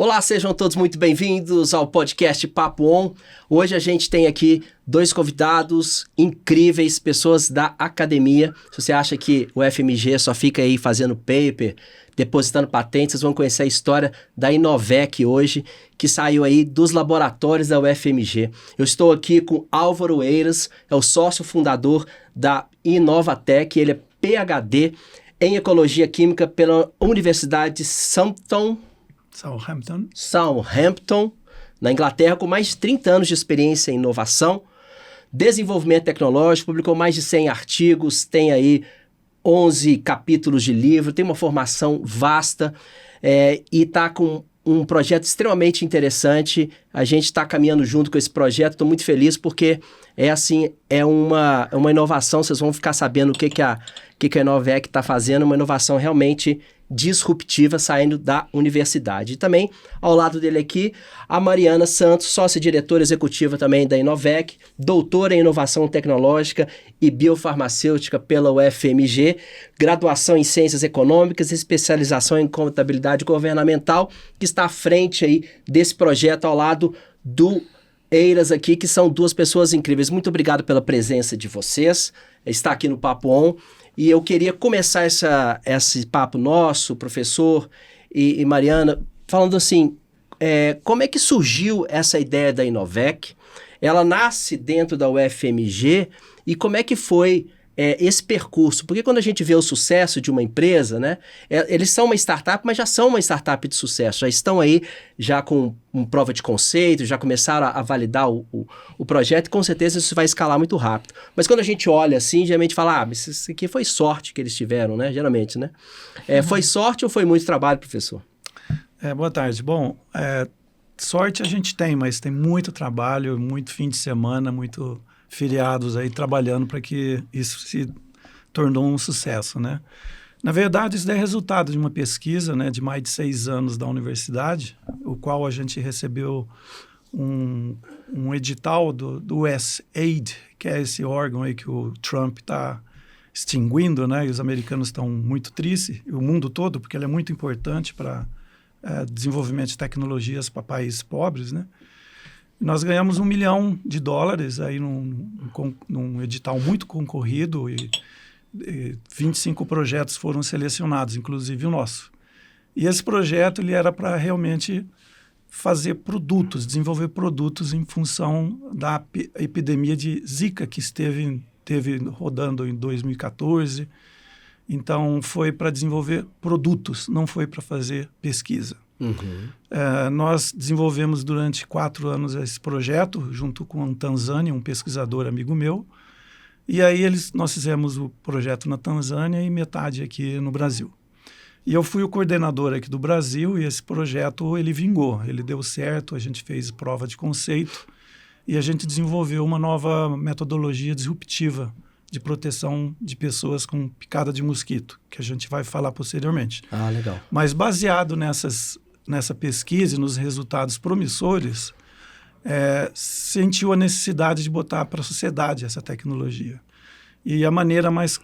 Olá, sejam todos muito bem-vindos ao podcast Papo On. Hoje a gente tem aqui dois convidados incríveis, pessoas da academia. Se você acha que o FMG só fica aí fazendo paper, depositando patentes, vocês vão conhecer a história da Inovec hoje, que saiu aí dos laboratórios da UFMG. Eu estou aqui com Álvaro Eiras, é o sócio fundador da Inovatec, ele é PhD em Ecologia Química pela Universidade de Southampton, na Inglaterra, com mais de 30 anos de experiência em inovação, desenvolvimento tecnológico, publicou mais de 100 artigos, tem aí 11 capítulos de livro, tem uma formação vasta e está com um projeto extremamente interessante. A gente está caminhando junto com esse projeto, estou muito feliz porque é uma inovação, vocês vão ficar sabendo o que a Inovec está fazendo, uma inovação realmente disruptiva saindo da universidade. E também, ao lado dele aqui, a Mariana Santos, sócia-diretora executiva também da Inovec, doutora em inovação tecnológica e biofarmacêutica pela UFMG, graduação em ciências econômicas, especialização em contabilidade governamental, que está à frente aí desse projeto ao lado do Eiras aqui, que são duas pessoas incríveis. Muito obrigado pela presença de vocês, está aqui no Papo On. E eu queria começar esse papo nosso, professor e Mariana, falando assim, como é que surgiu essa ideia da Inovec? Ela nasce dentro da UFMG e como é que foi esse percurso? Porque quando a gente vê o sucesso de uma empresa, né, eles são uma startup, mas já são uma startup de sucesso, já estão aí já com prova de conceito, já começaram a validar o projeto e com certeza isso vai escalar muito rápido. Mas quando a gente olha assim, geralmente fala, isso aqui foi sorte que eles tiveram, né? Geralmente, né? Foi sorte ou foi muito trabalho, professor? Boa tarde. Bom, sorte a gente tem, mas tem muito trabalho, muito fim de semana, muito feriados aí trabalhando para que isso se tornou um sucesso, né? Na verdade, isso é resultado de uma pesquisa, né, de mais de 6 anos da universidade, o qual a gente recebeu um edital do USAID, que é esse órgão aí que o Trump está extinguindo, né, e os americanos estão muito tristes, e o mundo todo, porque ele é muito importante para desenvolvimento de tecnologias para países pobres, né? Nós ganhamos $1 milhão aí num edital muito concorrido e 25 projetos foram selecionados, inclusive o nosso. E esse projeto ele era para realmente fazer produtos, desenvolver produtos em função da epidemia de Zika que esteve rodando em 2014. Então, foi para desenvolver produtos, não foi para fazer pesquisa. Uhum. Nós desenvolvemos durante 4 anos esse projeto, junto com um Tanzânia, um pesquisador amigo meu. E aí nós fizemos o projeto na Tanzânia e metade aqui no Brasil. E eu fui o coordenador aqui do Brasil e esse projeto ele vingou, ele deu certo, a gente fez prova de conceito e a gente desenvolveu uma nova metodologia disruptiva de proteção de pessoas com picada de mosquito, que a gente vai falar posteriormente. Ah, legal. Mas baseado nessa pesquisa e nos resultados promissores, sentiu a necessidade de botar para a sociedade essa tecnologia. E a maneira mais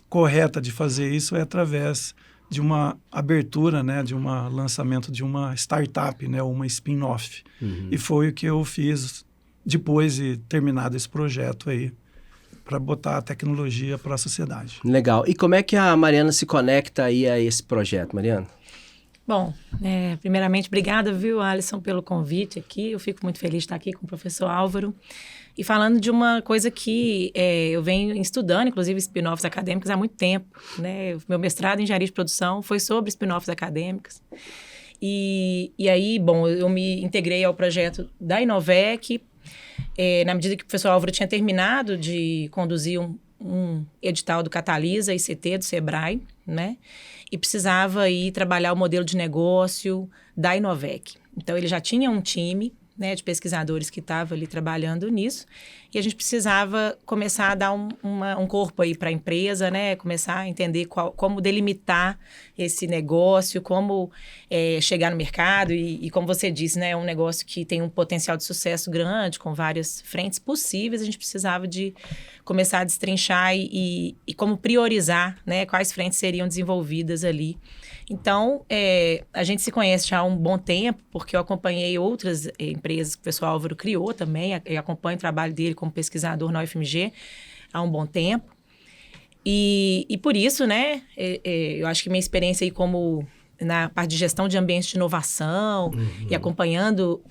correta de fazer isso é através de uma abertura, né, de um lançamento de uma startup, né, uma spin-off. Uhum. E foi o que eu fiz depois de terminado esse projeto aí, para botar a tecnologia para a sociedade. Legal. E como é que a Mariana se conecta aí a esse projeto, Mariana? Bom, primeiramente, obrigada, viu, Alisson, pelo convite aqui. Eu fico muito feliz de estar aqui com o professor Álvaro. E falando de uma coisa que eu venho estudando, inclusive spin-offs acadêmicos, há muito tempo, né? Meu mestrado em engenharia de produção foi sobre spin-offs acadêmicos. E aí, bom, eu me integrei ao projeto da Inovec, na medida que o professor Álvaro tinha terminado de conduzir um edital do Catalisa ICT, do Sebrae, né? E precisava ir trabalhar o modelo de negócio da Inovec. Então, ele já tinha um time, né, de pesquisadores que estava ali trabalhando nisso. e a gente precisava começar a dar um corpo aí para a empresa, né? Começar a entender como delimitar esse negócio, como chegar no mercado e como você disse, né? É um negócio que tem um potencial de sucesso grande, com várias frentes possíveis. A gente precisava de começar a destrinchar e como priorizar, né? Quais frentes seriam desenvolvidas ali. Então, a gente se conhece já há um bom tempo, porque eu acompanhei outras empresas que o professor Álvaro criou também, eu acompanho o trabalho dele como pesquisador na UFMG há um bom tempo. E por isso, né, eu acho que minha experiência aí como na parte de gestão de ambientes de inovação e acompanhando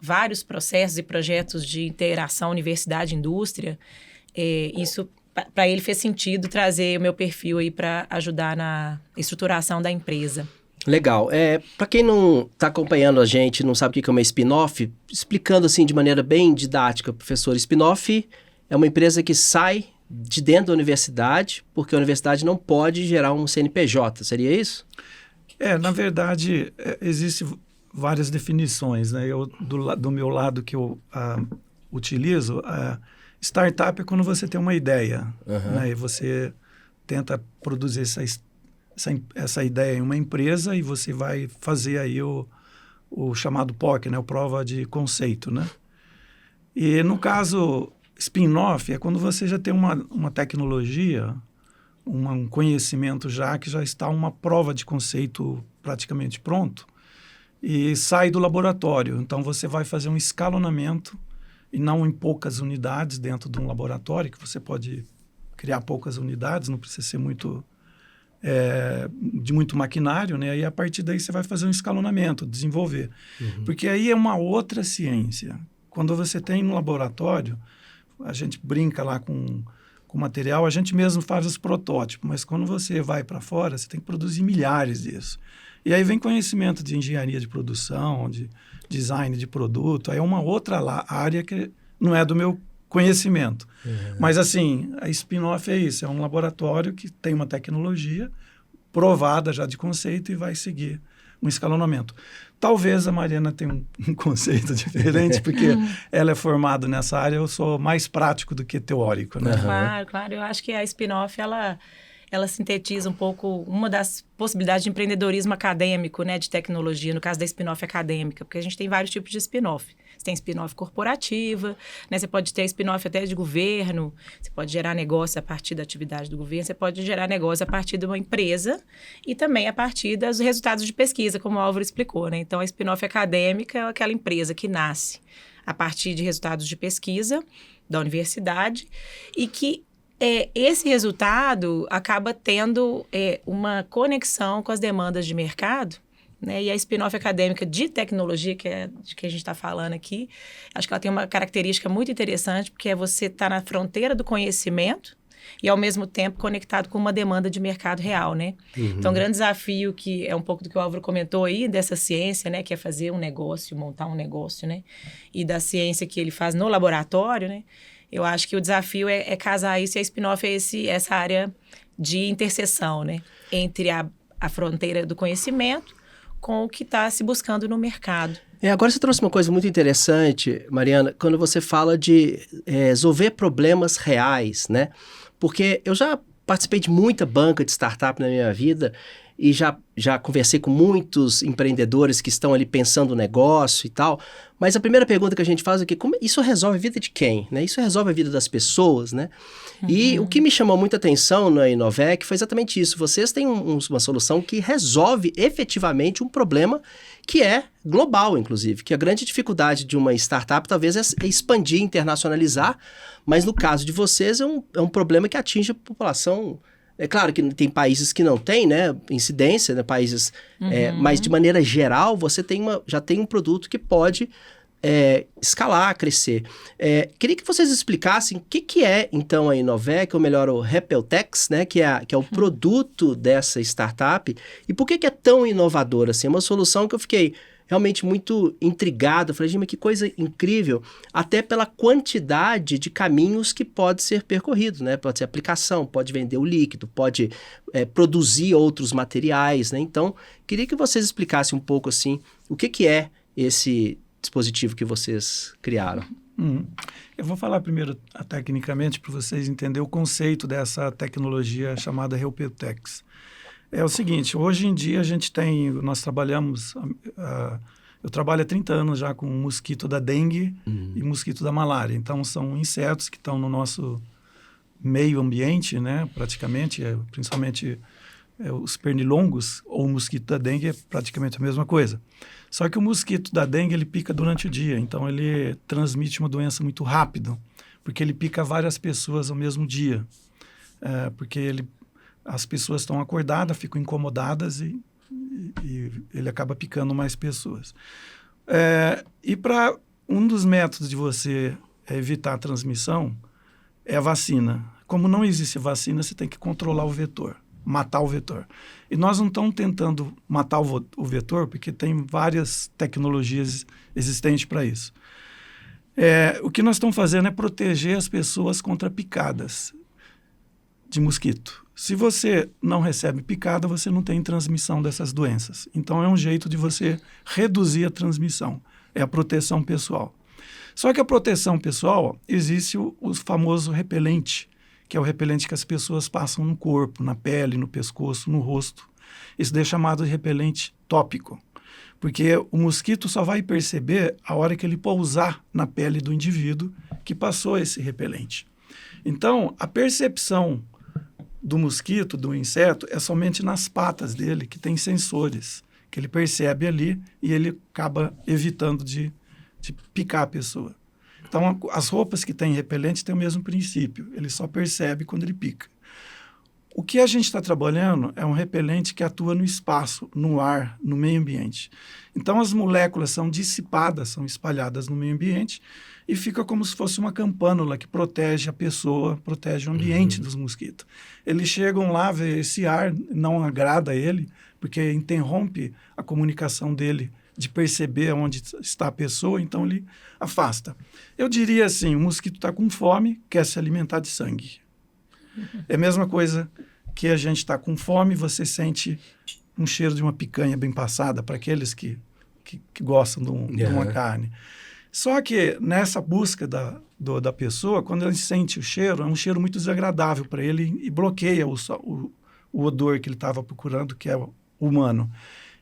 vários processos e projetos de interação universidade-indústria, isso para ele fez sentido trazer o meu perfil aí para ajudar na estruturação da empresa. Legal. Para quem não está acompanhando a gente, não sabe o que é uma spin-off, explicando assim de maneira bem didática, professor, spin-off é uma empresa que sai de dentro da universidade, porque a universidade não pode gerar um CNPJ, seria isso? Na verdade, existem várias definições, né? Do meu lado que eu utilizo, startup é quando você tem uma ideia, né? E você tenta produzir essa ideia em uma empresa e você vai fazer aí o chamado POC, né? O prova de conceito, né? E no caso, spin-off é quando você já tem uma tecnologia, um conhecimento que já está uma prova de conceito praticamente pronto e sai do laboratório. Então, você vai fazer um escalonamento e não em poucas unidades dentro de um laboratório, que você pode criar poucas unidades, não precisa ser de muito maquinário, né? E a partir daí você vai fazer um escalonamento, desenvolver. Porque aí é uma outra ciência. Quando você tem no laboratório, a gente brinca lá com material, a gente mesmo faz os protótipos, mas quando você vai para fora, você tem que produzir milhares disso. E aí vem conhecimento de engenharia de produção, de design de produto, aí é uma outra área que não é do meu conhecimento. Mas assim, a spin-off é isso, é um laboratório que tem uma tecnologia provada já de conceito e vai seguir um escalonamento. Talvez a Mariana tenha um conceito diferente, porque ela é formada nessa área, eu sou mais prático do que teórico, né? Claro. Eu acho que a spin-off, ela sintetiza um pouco uma das possibilidades de empreendedorismo acadêmico, né, de tecnologia, no caso da spin-off acadêmica, porque a gente tem vários tipos de spin-off. Você tem spin-off corporativa, né, você pode ter spin-off até de governo, você pode gerar negócio a partir da atividade do governo, você pode gerar negócio a partir de uma empresa e também a partir dos resultados de pesquisa, como o Álvaro explicou, né? Então, a spin-off acadêmica é aquela empresa que nasce a partir de resultados de pesquisa da universidade e que esse resultado acaba tendo uma conexão com as demandas de mercado, né? E a spin-off acadêmica de tecnologia, que é de que a gente está falando aqui, acho que ela tem uma característica muito interessante, porque é você estar na fronteira do conhecimento e, ao mesmo tempo, conectado com uma demanda de mercado real, né? Então, um grande desafio que é um pouco do que o Álvaro comentou aí, dessa ciência, né? Que é fazer um negócio, montar um negócio, né? E da ciência que ele faz no laboratório, né? Eu acho que o desafio é casar isso, e a spin-off é essa área de interseção, né? Entre a fronteira do conhecimento com o que está se buscando no mercado. Agora você trouxe uma coisa muito interessante, Mariana, quando você fala de resolver problemas reais, né? Porque eu já participei de muita banca de startup na minha vida e já conversei com muitos empreendedores que estão ali pensando no negócio e tal, mas a primeira pergunta que a gente faz é que isso resolve a vida de quem, né? Isso resolve a vida das pessoas, né? E o que me chamou muita atenção na Inovec foi exatamente isso. Vocês têm uma solução que resolve efetivamente um problema que é global, inclusive, que a grande dificuldade de uma startup talvez é expandir, internacionalizar, mas no caso de vocês é um problema que atinge a população. É claro que tem países que não têm, né, incidência, né, países, mas de maneira geral você já tem um produto que pode escalar, crescer. Queria que vocês explicassem o que é, então, a Inovec, ou melhor, o Repeltex, né, que é o produto dessa startup, e por que é tão inovador, assim, é uma solução que eu fiquei realmente muito intrigado. Eu falei, gente, mas que coisa incrível, até pela quantidade de caminhos que pode ser percorrido, né? Pode ser aplicação, pode vender o líquido, pode produzir outros materiais, né? Então, queria que vocês explicassem um pouco, assim, o que é esse dispositivo que vocês criaram. Eu vou falar primeiro tecnicamente para vocês entenderem o conceito dessa tecnologia chamada Reupeltex. É o seguinte, hoje em dia nós trabalhamos, eu trabalho há 30 anos já com mosquito da dengue e mosquito da malária. Então, são insetos que estão no nosso meio ambiente, né, praticamente, principalmente os pernilongos ou o mosquito da dengue é praticamente a mesma coisa. Só que o mosquito da dengue, ele pica durante o dia, então ele transmite uma doença muito rápido, porque ele pica várias pessoas ao mesmo dia. Porque as pessoas estão acordadas, ficam incomodadas e ele acaba picando mais pessoas. E para um dos métodos de você evitar a transmissão é a vacina. Como não existe vacina, você tem que controlar o vetor, matar o vetor. E nós não estamos tentando matar o vetor, porque tem várias tecnologias existentes para isso. O que nós estamos fazendo é proteger as pessoas contra picadas de mosquito. Se você não recebe picada, você não tem transmissão dessas doenças. Então, é um jeito de você reduzir a transmissão. É a proteção pessoal. Só que a proteção pessoal, existe o famoso repelente, que é o repelente que as pessoas passam no corpo, na pele, no pescoço, no rosto. Isso é chamado de repelente tópico, porque o mosquito só vai perceber a hora que ele pousar na pele do indivíduo que passou esse repelente. Então, a percepção do mosquito, do inseto, é somente nas patas dele, que tem sensores, que ele percebe ali e ele acaba evitando de picar a pessoa. Então, as roupas que têm repelente têm o mesmo princípio. Ele só percebe quando ele pica. O que a gente está trabalhando é um repelente que atua no espaço, no ar, no meio ambiente. Então, as moléculas são dissipadas, são espalhadas no meio ambiente e fica como se fosse uma campânula que protege a pessoa, protege o ambiente dos mosquitos. Eles chegam lá, vê esse ar, não agrada a ele, porque interrompe a comunicação dele de perceber onde está a pessoa, então ele afasta. Eu diria assim, o mosquito está com fome, quer se alimentar de sangue. É a mesma coisa que a gente está com fome, você sente um cheiro de uma picanha bem passada, para aqueles que gostam de uma carne. Só que nessa busca da pessoa, quando ele sente o cheiro, é um cheiro muito desagradável para ele e bloqueia o odor que ele estava procurando, que é o humano.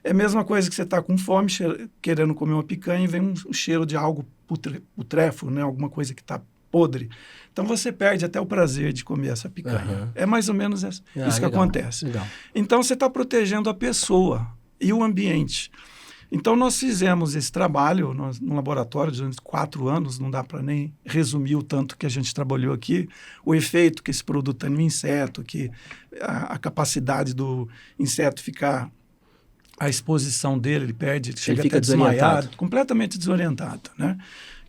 É a mesma coisa que você está com fome, querendo comer uma picanha e vem um cheiro de algo putréfago, né? Alguma coisa que está podre. Então, você perde até o prazer de comer essa picanha. É mais ou menos isso que acontece. Legal. Então, você está protegendo a pessoa e o ambiente. Então, nós fizemos esse trabalho no laboratório durante 4 anos, não dá para nem resumir o tanto que a gente trabalhou aqui, o efeito que esse produto tem no inseto, que a capacidade do inseto ficar... A exposição dele, ele perde, chega até desmaiado, completamente desorientado, né?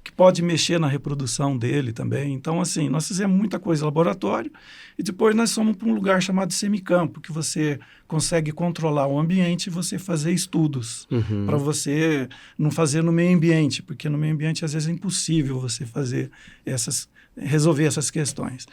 Que pode mexer na reprodução dele também. Então, assim, nós fizemos muita coisa no laboratório e depois nós fomos para um lugar chamado semicampo, que você consegue controlar o ambiente e você fazer estudos para você não fazer no meio ambiente, porque no meio ambiente às vezes é impossível você resolver essas questões.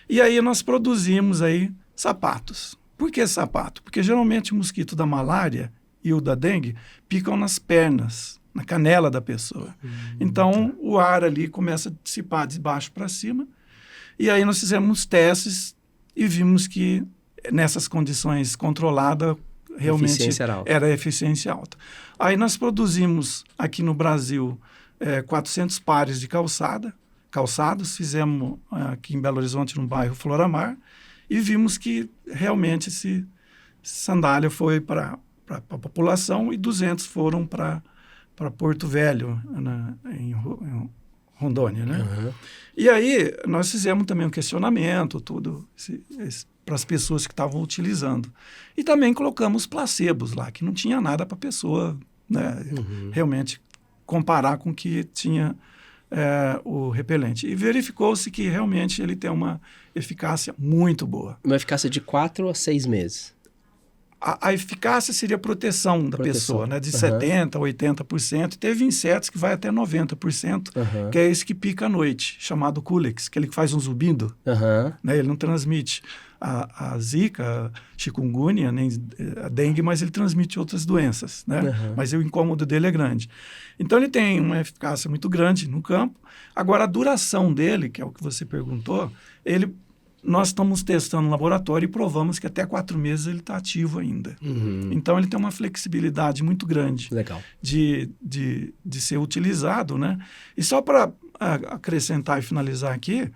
E aí nós produzimos aí sapatos. Por que sapato? Porque geralmente o mosquito da malária e o da dengue picam nas pernas, na canela da pessoa. Então, o ar ali começa a dissipar de baixo para cima. E aí nós fizemos testes e vimos que nessas condições controladas, realmente era eficiência alta. Aí nós produzimos aqui no Brasil 400 pares de calçados, fizemos aqui em Belo Horizonte, no bairro Floramar, e vimos que realmente esse sandália foi para a população e 200 foram para Porto Velho, em Rondônia, né? E aí nós fizemos também um questionamento, tudo, para as pessoas que estavam utilizando. E também colocamos placebos lá, que não tinha nada para a pessoa, né, realmente comparar com o que tinha o repelente. E verificou-se que realmente ele tem uma eficácia muito boa. Uma eficácia de 4 a 6 meses. A eficácia seria a proteção da pessoa, né? De 70% a 80%. Teve insetos que vai até 90%, que é esse que pica à noite, chamado Culex, aquele que faz um zumbido. Né? Ele não transmite a zika, a chikungunya, nem a dengue, mas ele transmite outras doenças, né? Mas o incômodo dele é grande. Então, ele tem uma eficácia muito grande no campo. Agora, a duração dele, que é o que você perguntou, nós estamos testando no laboratório e provamos que até 4 meses ele está ativo ainda. Então, ele tem uma flexibilidade muito grande de ser utilizado, né? E só para acrescentar e finalizar aqui,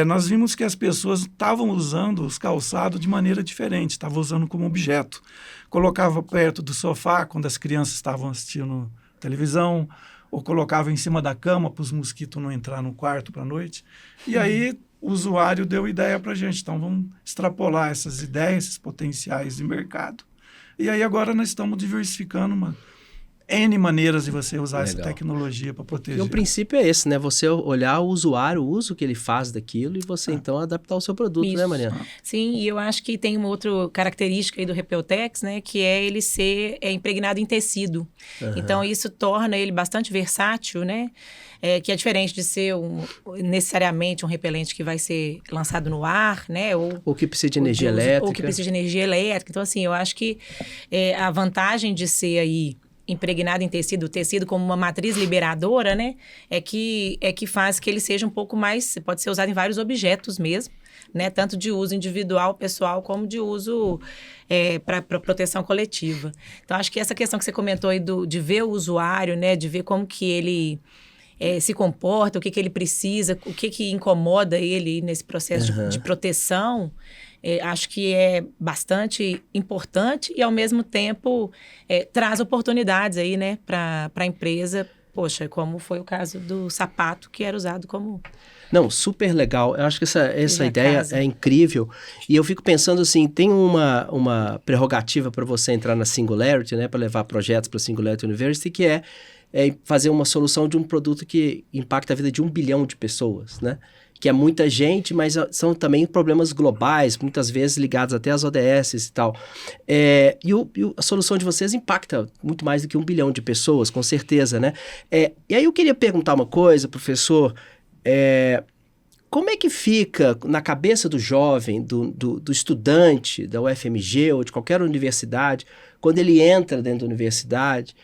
nós vimos que as pessoas estavam usando os calçados de maneira diferente, estavam usando como objeto. Colocava perto do sofá quando as crianças estavam assistindo televisão, ou colocava em cima da cama para os mosquitos não entrar no quarto para a noite. E aí o usuário deu ideia para a gente. Então, vamos extrapolar essas ideias, esses potenciais de mercado. E aí agora nós estamos diversificando N maneiras de você usar essa tecnologia para proteger. E o princípio é esse, né? Você olhar o usuário, o uso que ele faz daquilo e você, então, adaptar o seu produto, né, Mariana? Sim, e eu acho que tem uma outra característica aí do Repeltex, né? Que é ele ser impregnado em tecido. Então, isso torna ele bastante versátil, né? Que é diferente de ser necessariamente um repelente que vai ser lançado no ar, né? Ou que precisa de energia elétrica. Ou que precisa de energia elétrica. Então, assim, eu acho que a vantagem de ser aí impregnado em tecido, o tecido como uma matriz liberadora, né? É que faz que ele seja um pouco mais... Pode ser usado em vários objetos mesmo, né? Tanto de uso individual, pessoal, como de uso para proteção coletiva. Então, acho que essa questão que você comentou aí de ver o usuário, né? De ver como que ele se comporta, o que ele precisa, o que incomoda ele nesse processo de proteção... acho que é bastante importante e, ao mesmo tempo, traz oportunidades aí, né, para a empresa. Poxa, como foi o caso do sapato, que era usado como... Não, super legal. Eu acho que essa ideia é incrível. E eu fico pensando assim, tem uma prerrogativa para você entrar na Singularity, né, para levar projetos para a Singularity University, que é fazer uma solução de um produto que impacta a vida de 1 bilhão de pessoas, né? Que é muita gente, mas são também problemas globais, muitas vezes ligados até às ODS e tal. E a solução de vocês impacta muito mais do que 1 bilhão de pessoas, com certeza, né? E aí eu queria perguntar uma coisa, professor, como é que fica na cabeça do jovem, do estudante da UFMG ou de qualquer universidade, quando ele entra dentro da universidade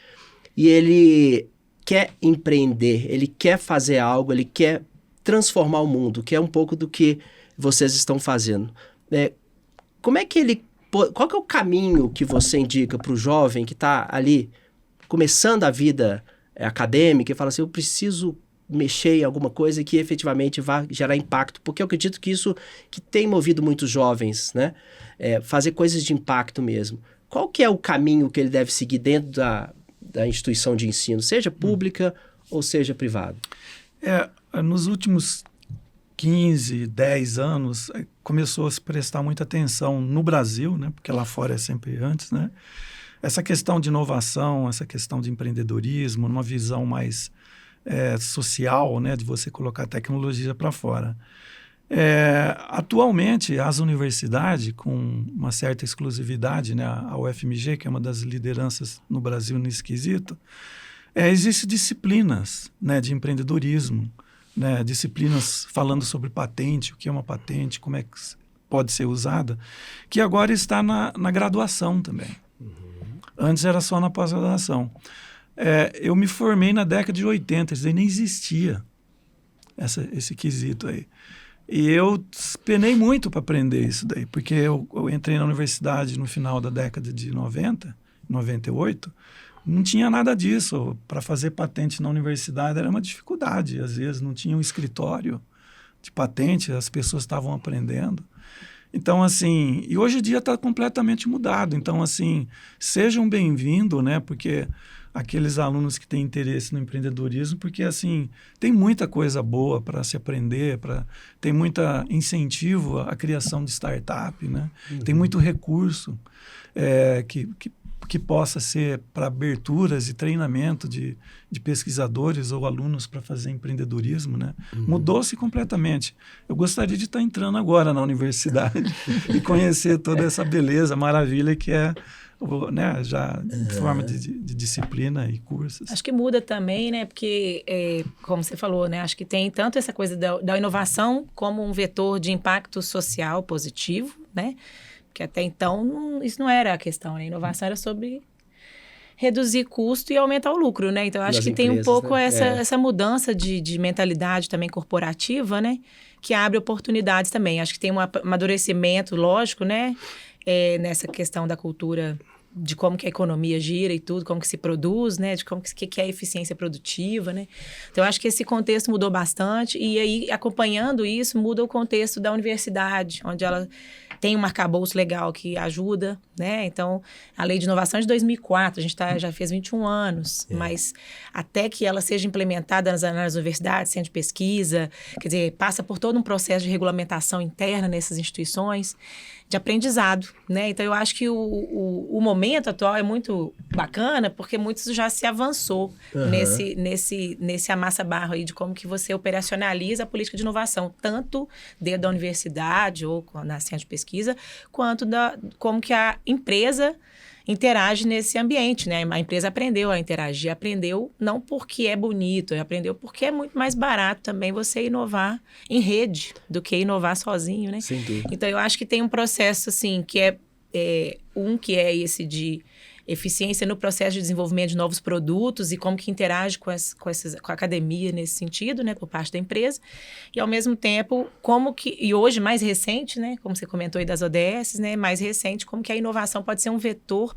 e ele quer empreender, ele quer fazer algo, ele quer transformar o mundo, que é um pouco do que vocês estão fazendo. Como é que qual que é o caminho que você indica para o jovem que está ali começando a vida acadêmica e fala assim, eu preciso mexer em alguma coisa que efetivamente vá gerar impacto, porque eu acredito que isso que tem movido muitos jovens, né? Fazer coisas de impacto mesmo. Qual que é o caminho que ele deve seguir dentro da instituição de ensino, seja pública ou seja privada? Nos últimos 15, 10 anos, começou a se prestar muita atenção no Brasil, né? Porque lá fora é sempre antes, né? Essa questão de inovação, essa questão de empreendedorismo, numa visão mais social, né? De você colocar tecnologia para fora. Atualmente, as universidades, com uma certa exclusividade, né? A UFMG, que é uma das lideranças no Brasil nesse quesito, existem disciplinas, né, de empreendedorismo, né, disciplinas falando sobre patente, o que é uma patente, como é que pode ser usada, que agora está na graduação também. Antes era só na pós-graduação. Eu me formei na década de 80, isso daí nem existia, esse quesito aí. E eu penei muito para aprender isso daí, porque eu entrei na universidade no final da década de 90, 98, não tinha nada disso. Para fazer patente na universidade era uma dificuldade. Às vezes não tinha um escritório de patente, as pessoas estavam aprendendo. Então, assim, e hoje em dia está completamente mudado. Então, assim, sejam bem-vindos, né? Porque aqueles alunos que têm interesse no empreendedorismo, porque, assim, tem muita coisa boa para se aprender, tem muito incentivo à criação de startup, né? Tem muito recurso que que possa ser para aberturas e treinamento de pesquisadores ou alunos para fazer empreendedorismo, né? Mudou-se completamente. Eu gostaria de estar entrando agora na universidade e conhecer toda essa beleza, maravilha que é, né, já em forma de disciplina e cursos. Acho que muda também, né? Porque, como você falou, né? Acho que tem tanto essa coisa da inovação como um vetor de impacto social positivo, né? Porque até então isso não era a questão, né? A inovação era sobre reduzir custo e aumentar o lucro, né? Então, acho que tem um pouco, né, essa mudança de mentalidade também corporativa, né? Que abre oportunidades também. Acho que tem um amadurecimento, lógico, né? Nessa questão da cultura, de como que a economia gira e tudo, como que se produz, né? De como que é a eficiência produtiva, né? Então, acho que esse contexto mudou bastante e aí, acompanhando isso, muda o contexto da universidade, onde ela tem um arcabouço legal que ajuda, né? Então, a Lei de Inovação é de 2004, a gente já fez 21 anos, mas até que ela seja implementada nas universidades, centro de pesquisa, quer dizer, passa por todo um processo de regulamentação interna nessas instituições, de aprendizado, né? Então, eu acho que o momento atual é muito bacana, porque muitos já se avançou nesse amassa-barro aí de como que você operacionaliza a política de inovação, tanto dentro da universidade ou na centro de pesquisa, quanto como que a empresa interage nesse ambiente, né? A empresa aprendeu a interagir, aprendeu não porque é bonito, aprendeu porque é muito mais barato também você inovar em rede do que inovar sozinho, né? Sem dúvida. Então, eu acho que tem um processo, assim, que é esse de eficiência no processo de desenvolvimento de novos produtos e como que interage com a academia nesse sentido, né, por parte da empresa. E, ao mesmo tempo, e hoje, mais recente, né, como você comentou aí das ODS, né, mais recente, como que a inovação pode ser um vetor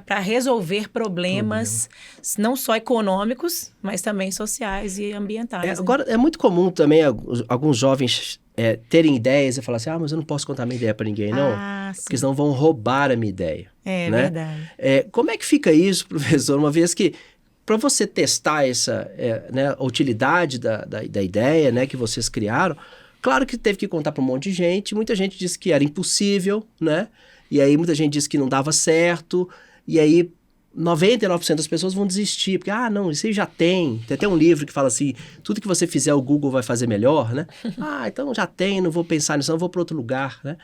para resolver problemas não só econômicos, mas também sociais e ambientais. Né? Agora, é muito comum também alguns jovens terem ideias e falar assim, mas eu não posso contar minha ideia para ninguém, não, porque senão vão roubar a minha ideia. É, né? Verdade. Como é que fica isso, professor, uma vez que, para você testar essa a utilidade da ideia, né, que vocês criaram, claro que teve que contar para um monte de gente, muita gente disse que era impossível, né? E aí muita gente disse que não dava certo, e aí 99% das pessoas vão desistir, porque, não, isso aí já tem até um livro que fala assim, tudo que você fizer o Google vai fazer melhor, né? Então já tem, não vou pensar nisso, não vou para outro lugar, né?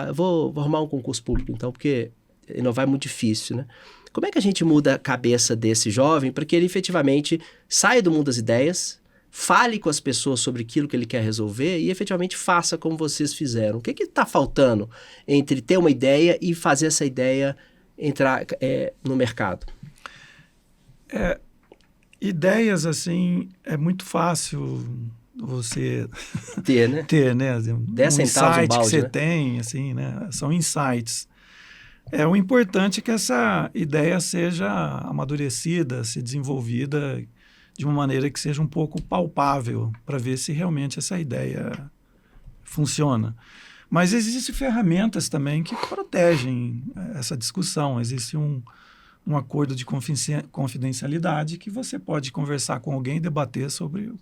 Eu vou arrumar um concurso público, então, porque inovar é muito difícil, né? Como é que a gente muda a cabeça desse jovem para que ele efetivamente saia do mundo das ideias, fale com as pessoas sobre aquilo que ele quer resolver e efetivamente faça como vocês fizeram? O que está faltando entre ter uma ideia e fazer essa ideia entrar no mercado? Ideias, assim, é muito fácil você ter, né? ter, né? 10 centavos insight um balde, que você né? tem, assim, né? São insights. O importante é que essa ideia seja amadurecida, se desenvolvida de uma maneira que seja um pouco palpável para ver se realmente essa ideia funciona. Mas existem ferramentas também que protegem essa discussão. Existe um acordo de confidencialidade que você pode conversar com alguém e debater sobre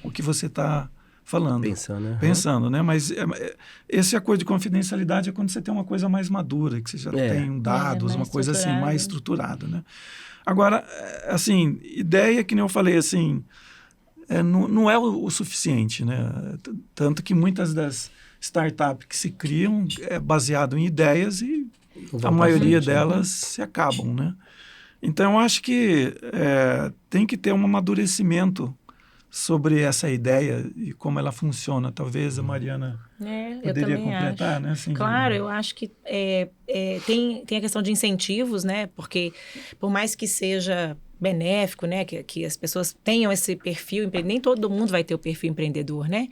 o que você está falando. Pensando, né? Mas esse acordo de confidencialidade é quando você tem uma coisa mais madura, que você já tem dados, uma coisa assim, mais estruturada, né? Agora, assim, ideia que nem eu falei, assim, não é o suficiente, né? Tanto que muitas das startups que se criam é baseado em ideias e a maioria delas se acabam, né? Então, eu acho que tem que ter um amadurecimento sobre essa ideia e como ela funciona. Talvez a Mariana poderia completar, né? Assim, claro, eu acho que tem a questão de incentivos, né? Porque por mais que seja benéfico, né? Que as pessoas tenham esse perfil, nem todo mundo vai ter o perfil empreendedor, né?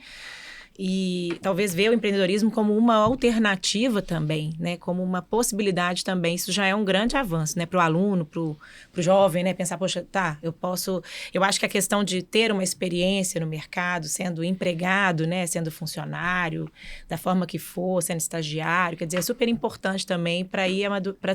E talvez ver o empreendedorismo como uma alternativa também, né? Como uma possibilidade também. Isso já é um grande avanço, né? Para o aluno, para o jovem, né? Pensar, poxa, eu acho que a questão de ter uma experiência no mercado, sendo empregado, né? Sendo funcionário, da forma que for, sendo estagiário, quer dizer, é super importante também para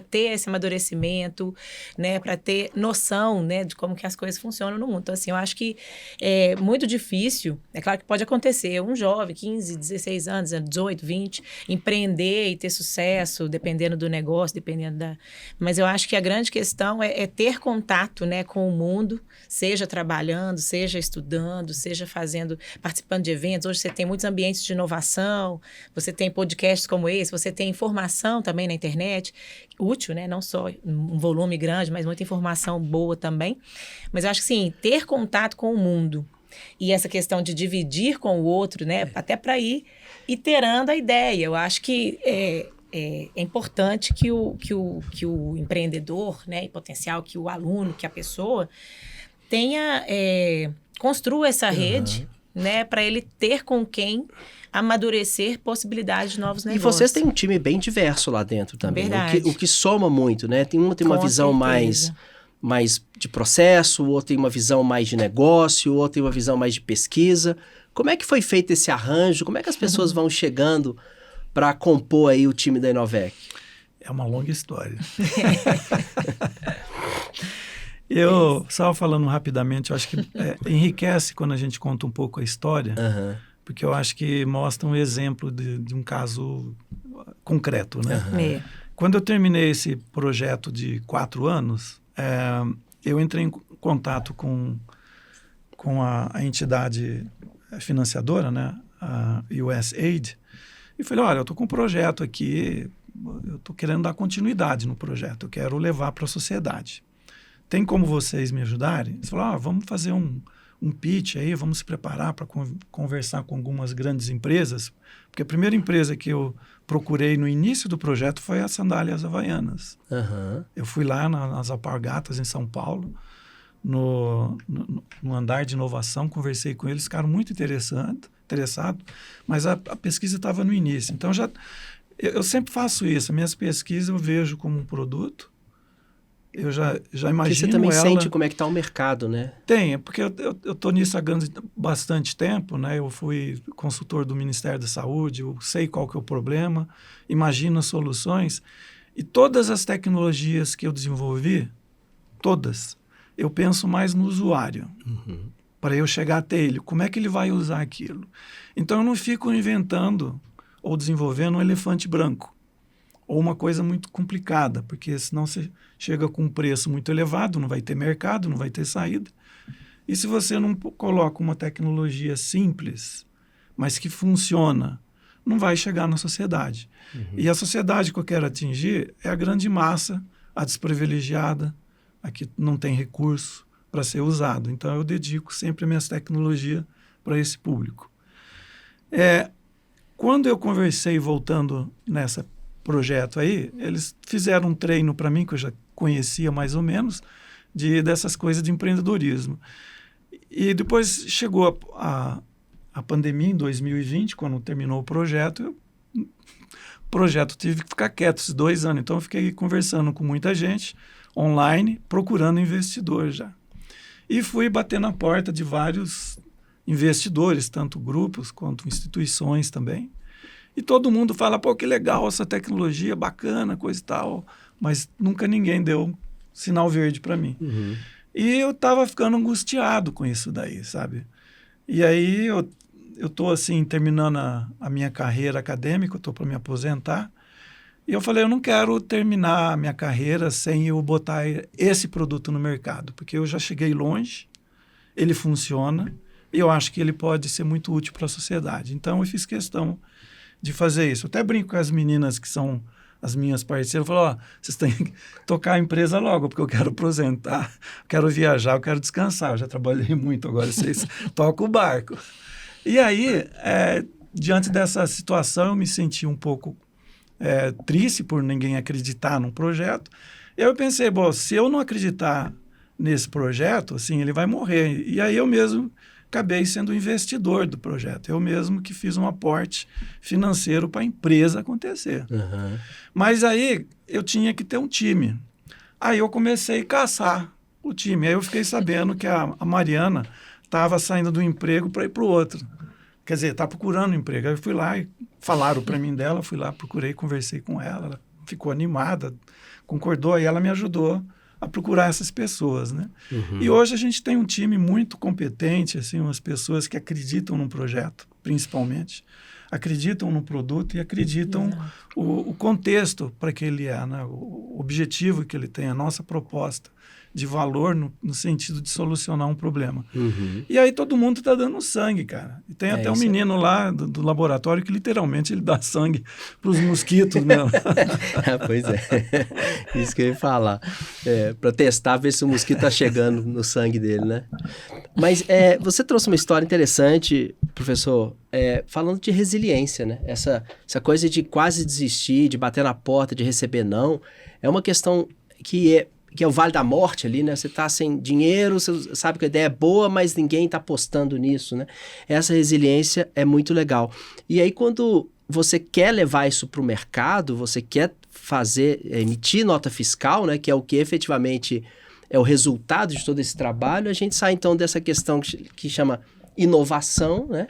ter esse amadurecimento, né? Para ter noção, né? De como que as coisas funcionam no mundo. Então, assim, eu acho que é muito difícil, é claro que pode acontecer, um jovem jovem, 15, 16 anos, 18, 20, empreender e ter sucesso, dependendo do negócio, dependendo da... Mas eu acho que a grande questão é ter contato, né, com o mundo, seja trabalhando, seja estudando, seja participando de eventos. Hoje você tem muitos ambientes de inovação, você tem podcasts como esse, você tem informação também na internet, útil, né? Não só um volume grande, mas muita informação boa também. Mas eu acho que, sim, ter contato com o mundo e essa questão de dividir com o outro, né? Até para ir iterando a ideia. Eu acho que é importante que o empreendedor, né, em potencial, que o aluno, que a pessoa construa essa rede, né, para ele ter com quem amadurecer possibilidades de novos negócios. E vocês têm um time bem diverso lá dentro também. Verdade. O que soma muito, né? Tem uma visão mais de processo, o outro tem uma visão mais de negócio, o outro tem uma visão mais de pesquisa. Como é que foi feito esse arranjo? Como é que as pessoas vão chegando para compor aí o time da Inovec? É uma longa história. Eu, só falando rapidamente, eu acho que enriquece quando a gente conta um pouco a história, porque eu acho que mostra um exemplo de um caso concreto, né? Quando eu terminei esse projeto de 4 anos, eu entrei em contato com a entidade financiadora, né? A USAID, e falei, olha, eu estou com um projeto aqui, eu estou querendo dar continuidade no projeto, eu quero levar para a sociedade. Tem como vocês me ajudarem? Eles falaram, vamos fazer um pitch aí, vamos se preparar para conversar com algumas grandes empresas, porque a primeira empresa que eu procurei no início do projeto foi a Sandálias Havaianas. Eu fui lá nas Alpargatas, em São Paulo, no andar de inovação, conversei com eles, ficaram muito interessados, mas a pesquisa estava no início. Então, eu sempre faço isso, as minhas pesquisas eu vejo como um produto, eu já imagino ela... Porque você também sente como é que está o mercado, né? Tem, porque eu estou nisso há bastante tempo, né? Eu fui consultor do Ministério da Saúde, eu sei qual que é o problema, imagino as soluções, e todas as tecnologias que eu desenvolvi, todas, eu penso mais no usuário, para eu chegar até ele, como é que ele vai usar aquilo. Então, eu não fico inventando ou desenvolvendo um elefante branco, ou uma coisa muito complicada, porque senão você chega com um preço muito elevado, não vai ter mercado, não vai ter saída. E se você não coloca uma tecnologia simples, mas que funciona, não vai chegar na sociedade. E a sociedade que eu quero atingir é a grande massa, a desprivilegiada, a que não tem recurso para ser usado. Então, eu dedico sempre as minhas tecnologias para esse público. Quando eu conversei, voltando nessa projeto aí, eles fizeram um treino para mim, que eu já conhecia mais ou menos, dessas coisas de empreendedorismo. E depois chegou a pandemia em 2020, quando terminou o projeto, o projeto tive que ficar quieto esses 2 anos. Então, eu fiquei conversando com muita gente online, procurando investidor já. E fui bater na porta de vários investidores, tanto grupos quanto instituições também. E todo mundo fala, pô, que legal essa tecnologia, bacana, coisa e tal. Mas nunca ninguém deu sinal verde para mim. E eu estava ficando angustiado com isso daí, sabe? E aí eu estou assim, terminando a minha carreira acadêmica, eu estou para me aposentar. E eu falei, eu não quero terminar a minha carreira sem eu botar esse produto no mercado, porque eu já cheguei longe, ele funciona, e eu acho que ele pode ser muito útil para a sociedade. Então, eu fiz questão de fazer isso. Eu até brinco com as meninas que são as minhas parceiras, eu falo, vocês têm que tocar a empresa logo, porque eu quero aposentar, quero viajar, eu quero descansar, eu já trabalhei muito, agora vocês tocam o barco. E aí, diante dessa situação, eu me senti um pouco triste por ninguém acreditar num projeto. Eu pensei, se eu não acreditar nesse projeto, assim, ele vai morrer. E aí eu mesmo acabei sendo investidor do projeto. Eu mesmo que fiz um aporte financeiro para a empresa acontecer. Mas aí eu tinha que ter um time. Aí eu comecei a caçar o time. Aí eu fiquei sabendo que a Mariana estava saindo do emprego para ir para o outro. Quer dizer, está procurando um emprego. Aí eu fui lá e falaram para mim dela, fui lá, procurei, conversei com ela, ela ficou animada, concordou, aí ela me ajudou a procurar essas pessoas, né? E hoje a gente tem um time muito competente, assim, umas pessoas que acreditam no projeto. principalmente, acreditam no produto e acreditam o contexto para que ele é, né? O objetivo que ele tem, a nossa proposta de valor no sentido de solucionar um problema. E aí todo mundo está dando sangue, cara. E tem até um menino lá do laboratório que literalmente ele dá sangue para os mosquitos mesmo. Pois é, isso que eu ia falar. Para testar, ver se o mosquito está chegando no sangue dele, né? Mas você trouxe uma história interessante, professor, falando de resiliência, né? Essa coisa de quase desistir, de bater na porta, de receber não, é uma questão que é o vale da morte ali, né? Você está sem dinheiro, você sabe que a ideia é boa, mas ninguém está apostando nisso, né? Essa resiliência é muito legal. E aí, quando você quer levar isso para o mercado, você quer emitir nota fiscal, né? Que é o que efetivamente é o resultado de todo esse trabalho, a gente sai então dessa questão que chama inovação, né?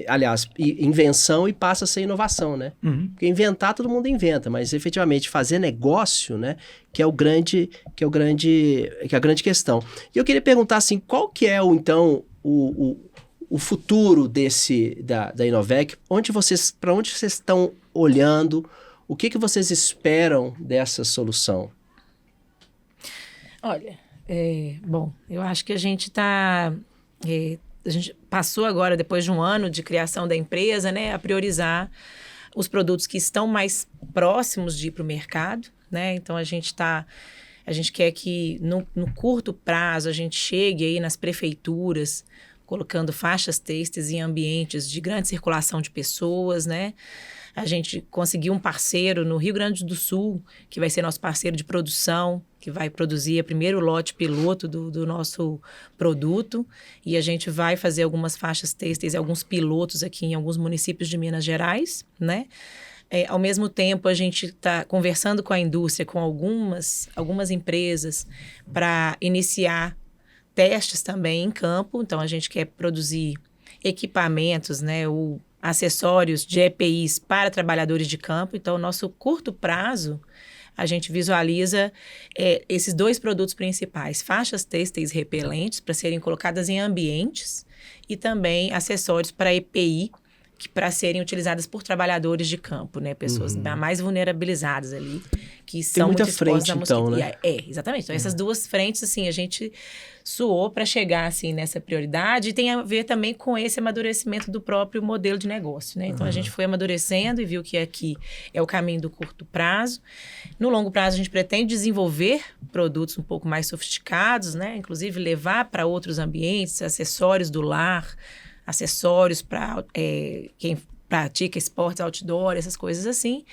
Aliás, invenção e passa a ser inovação, né? Porque inventar todo mundo inventa, mas efetivamente fazer negócio, né? Que é a grande questão. E eu queria perguntar assim, qual que é o futuro da Inovec? Para onde vocês estão olhando? O que vocês esperam dessa solução? Olha, bom, eu acho que a gente está... a gente passou agora, depois de um ano de criação da empresa, né, a priorizar os produtos que estão mais próximos de ir para o mercado, né? Então, a gente quer que no curto prazo a gente chegue aí nas prefeituras, colocando faixas têxteis em ambientes de grande circulação de pessoas, né? A gente conseguiu um parceiro no Rio Grande do Sul, que vai ser nosso parceiro de produção, que vai produzir o primeiro lote piloto do nosso produto. E a gente vai fazer algumas faixas têxteis, alguns pilotos aqui em alguns municípios de Minas Gerais, né? Ao mesmo tempo, a gente está conversando com a indústria, com algumas empresas, para iniciar testes também em campo. Então, a gente quer produzir equipamentos, né, ou acessórios de EPIs para trabalhadores de campo. Então, nosso curto prazo, a gente visualiza esses dois produtos principais, faixas têxteis repelentes para serem colocadas em ambientes e também acessórios para EPI, para serem utilizadas por trabalhadores de campo, né? Pessoas mais vulnerabilizadas ali, que são muito expostas à mosquito. Então, né? Exatamente. Então, essas duas frentes, assim, a gente suou para chegar, assim, nessa prioridade e tem a ver também com esse amadurecimento do próprio modelo de negócio, né? Então, a gente foi amadurecendo e viu que aqui é o caminho do curto prazo. No longo prazo, a gente pretende desenvolver produtos um pouco mais sofisticados, né? Inclusive, levar para outros ambientes, acessórios do lar, acessórios para quem pratica esportes outdoor, essas coisas assim.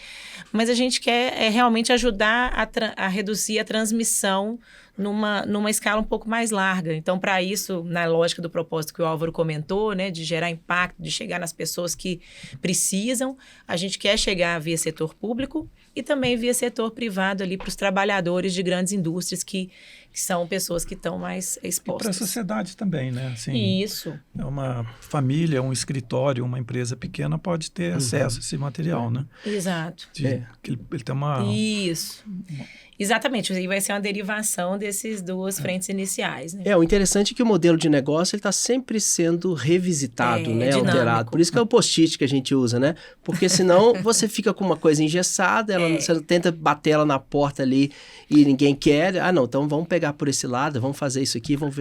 Mas a gente quer realmente ajudar a reduzir a transmissão numa escala um pouco mais larga. Então, para isso, na lógica do propósito que o Álvaro comentou, né, de gerar impacto, de chegar nas pessoas que precisam, a gente quer chegar via setor público e também via setor privado ali para os trabalhadores de grandes indústrias que são pessoas que estão mais expostas. E para a sociedade também, né? Assim, isso. Uma família, um escritório, uma empresa pequena pode ter acesso a esse material, né? Exato. Ele tem uma... Isso. Exatamente, e vai ser uma derivação dessas duas frentes iniciais. Né? O interessante é que o modelo de negócio está sempre sendo revisitado, né? Dinâmico. Alterado. Por isso que é o post-it que a gente usa, né? Porque senão você fica com uma coisa engessada, você tenta bater ela na porta ali e ninguém quer. Não, então vamos pegar por esse lado, vamos fazer isso aqui, vamos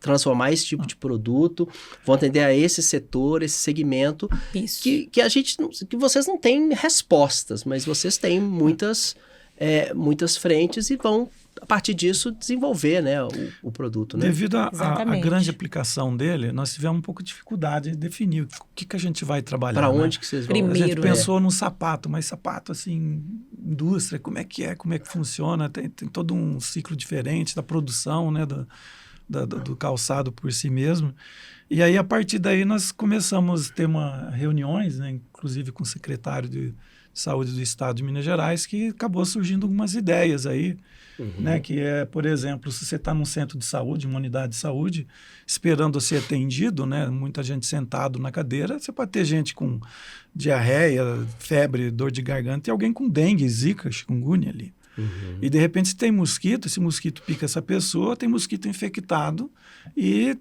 transformar esse tipo de produto, vamos atender a esse setor, esse segmento. Isso. Que vocês não têm respostas, mas vocês têm muitas frentes e vão, a partir disso, desenvolver, né, o produto. Né? Devido à grande aplicação dele, nós tivemos um pouco de dificuldade de definir o que a gente vai trabalhar. Para onde que vocês vão? Primeiro, a gente pensou num sapato, mas sapato, assim, indústria, como é que funciona? Tem todo um ciclo diferente da produção, né, do calçado por si mesmo. E aí, a partir daí, nós começamos a ter reuniões, né, inclusive com o secretário de Saúde do Estado de Minas Gerais, que acabou surgindo algumas ideias aí, né? Que por exemplo, se você está num centro de saúde, uma unidade de saúde, esperando ser atendido, né? Muita gente sentado na cadeira, você pode ter gente com diarreia, febre, dor de garganta e alguém com dengue, zika, chikungunya ali. E de repente, se tem mosquito, esse mosquito pica essa pessoa, tem mosquito infectado e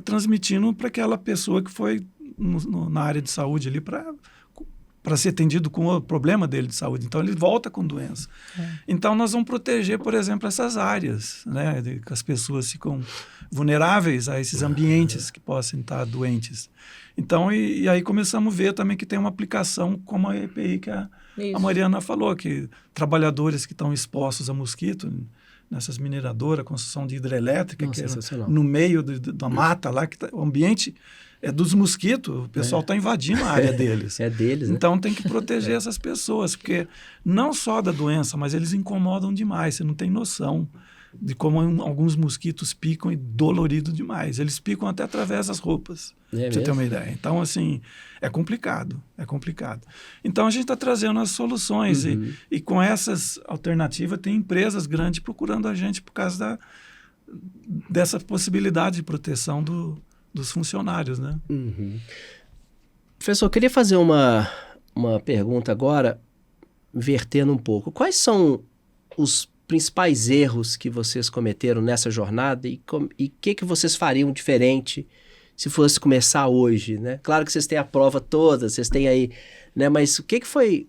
transmitindo para aquela pessoa que foi na área de saúde ali para ser atendido com o problema dele de saúde. Então, ele volta com doença. Então, nós vamos proteger, por exemplo, essas áreas, né? Que as pessoas ficam vulneráveis a esses ambientes que possam estar doentes. Então, e aí começamos a ver também que tem uma aplicação como a EPI que a Mariana falou, que trabalhadores que estão expostos a mosquito, nessas mineradoras, construção de hidrelétrica, que é no meio da mata lá, que o ambiente é dos mosquitos, o pessoal está invadindo a área deles. É deles, né? Então, tem que proteger essas pessoas, porque não só da doença, mas eles incomodam demais, você não tem noção de como alguns mosquitos picam e dolorido demais. Eles picam até através das roupas, pra você ter uma ideia. Então, assim, é complicado. Então, a gente está trazendo as soluções e com essas alternativas tem empresas grandes procurando a gente por causa dessa possibilidade de proteção dos funcionários, né? Professor, eu queria fazer uma pergunta agora, vertendo um pouco. Quais são os principais erros que vocês cometeram nessa jornada e o que vocês fariam diferente se fosse começar hoje, né? Claro que vocês têm a prova toda, vocês têm aí, né? Mas o que foi...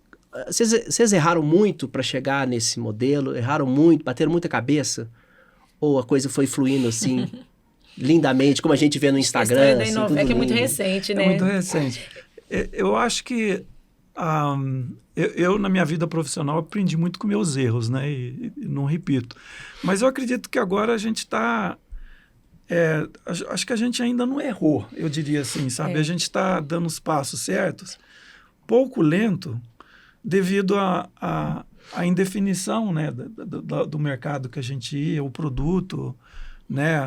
Vocês erraram muito para chegar nesse modelo? Erraram muito? Bateram muita cabeça? Ou a coisa foi fluindo assim, lindamente, como a gente vê no Instagram? Assim, que é muito recente, né? É muito recente. Eu acho que eu, na minha vida profissional, aprendi muito com meus erros, né? E não repito. Mas eu acredito que agora a gente está... acho que a gente ainda não errou, eu diria assim, sabe? A gente está dando os passos certos, pouco lento, devido à indefinição, né? do mercado que a gente ia, o produto, né?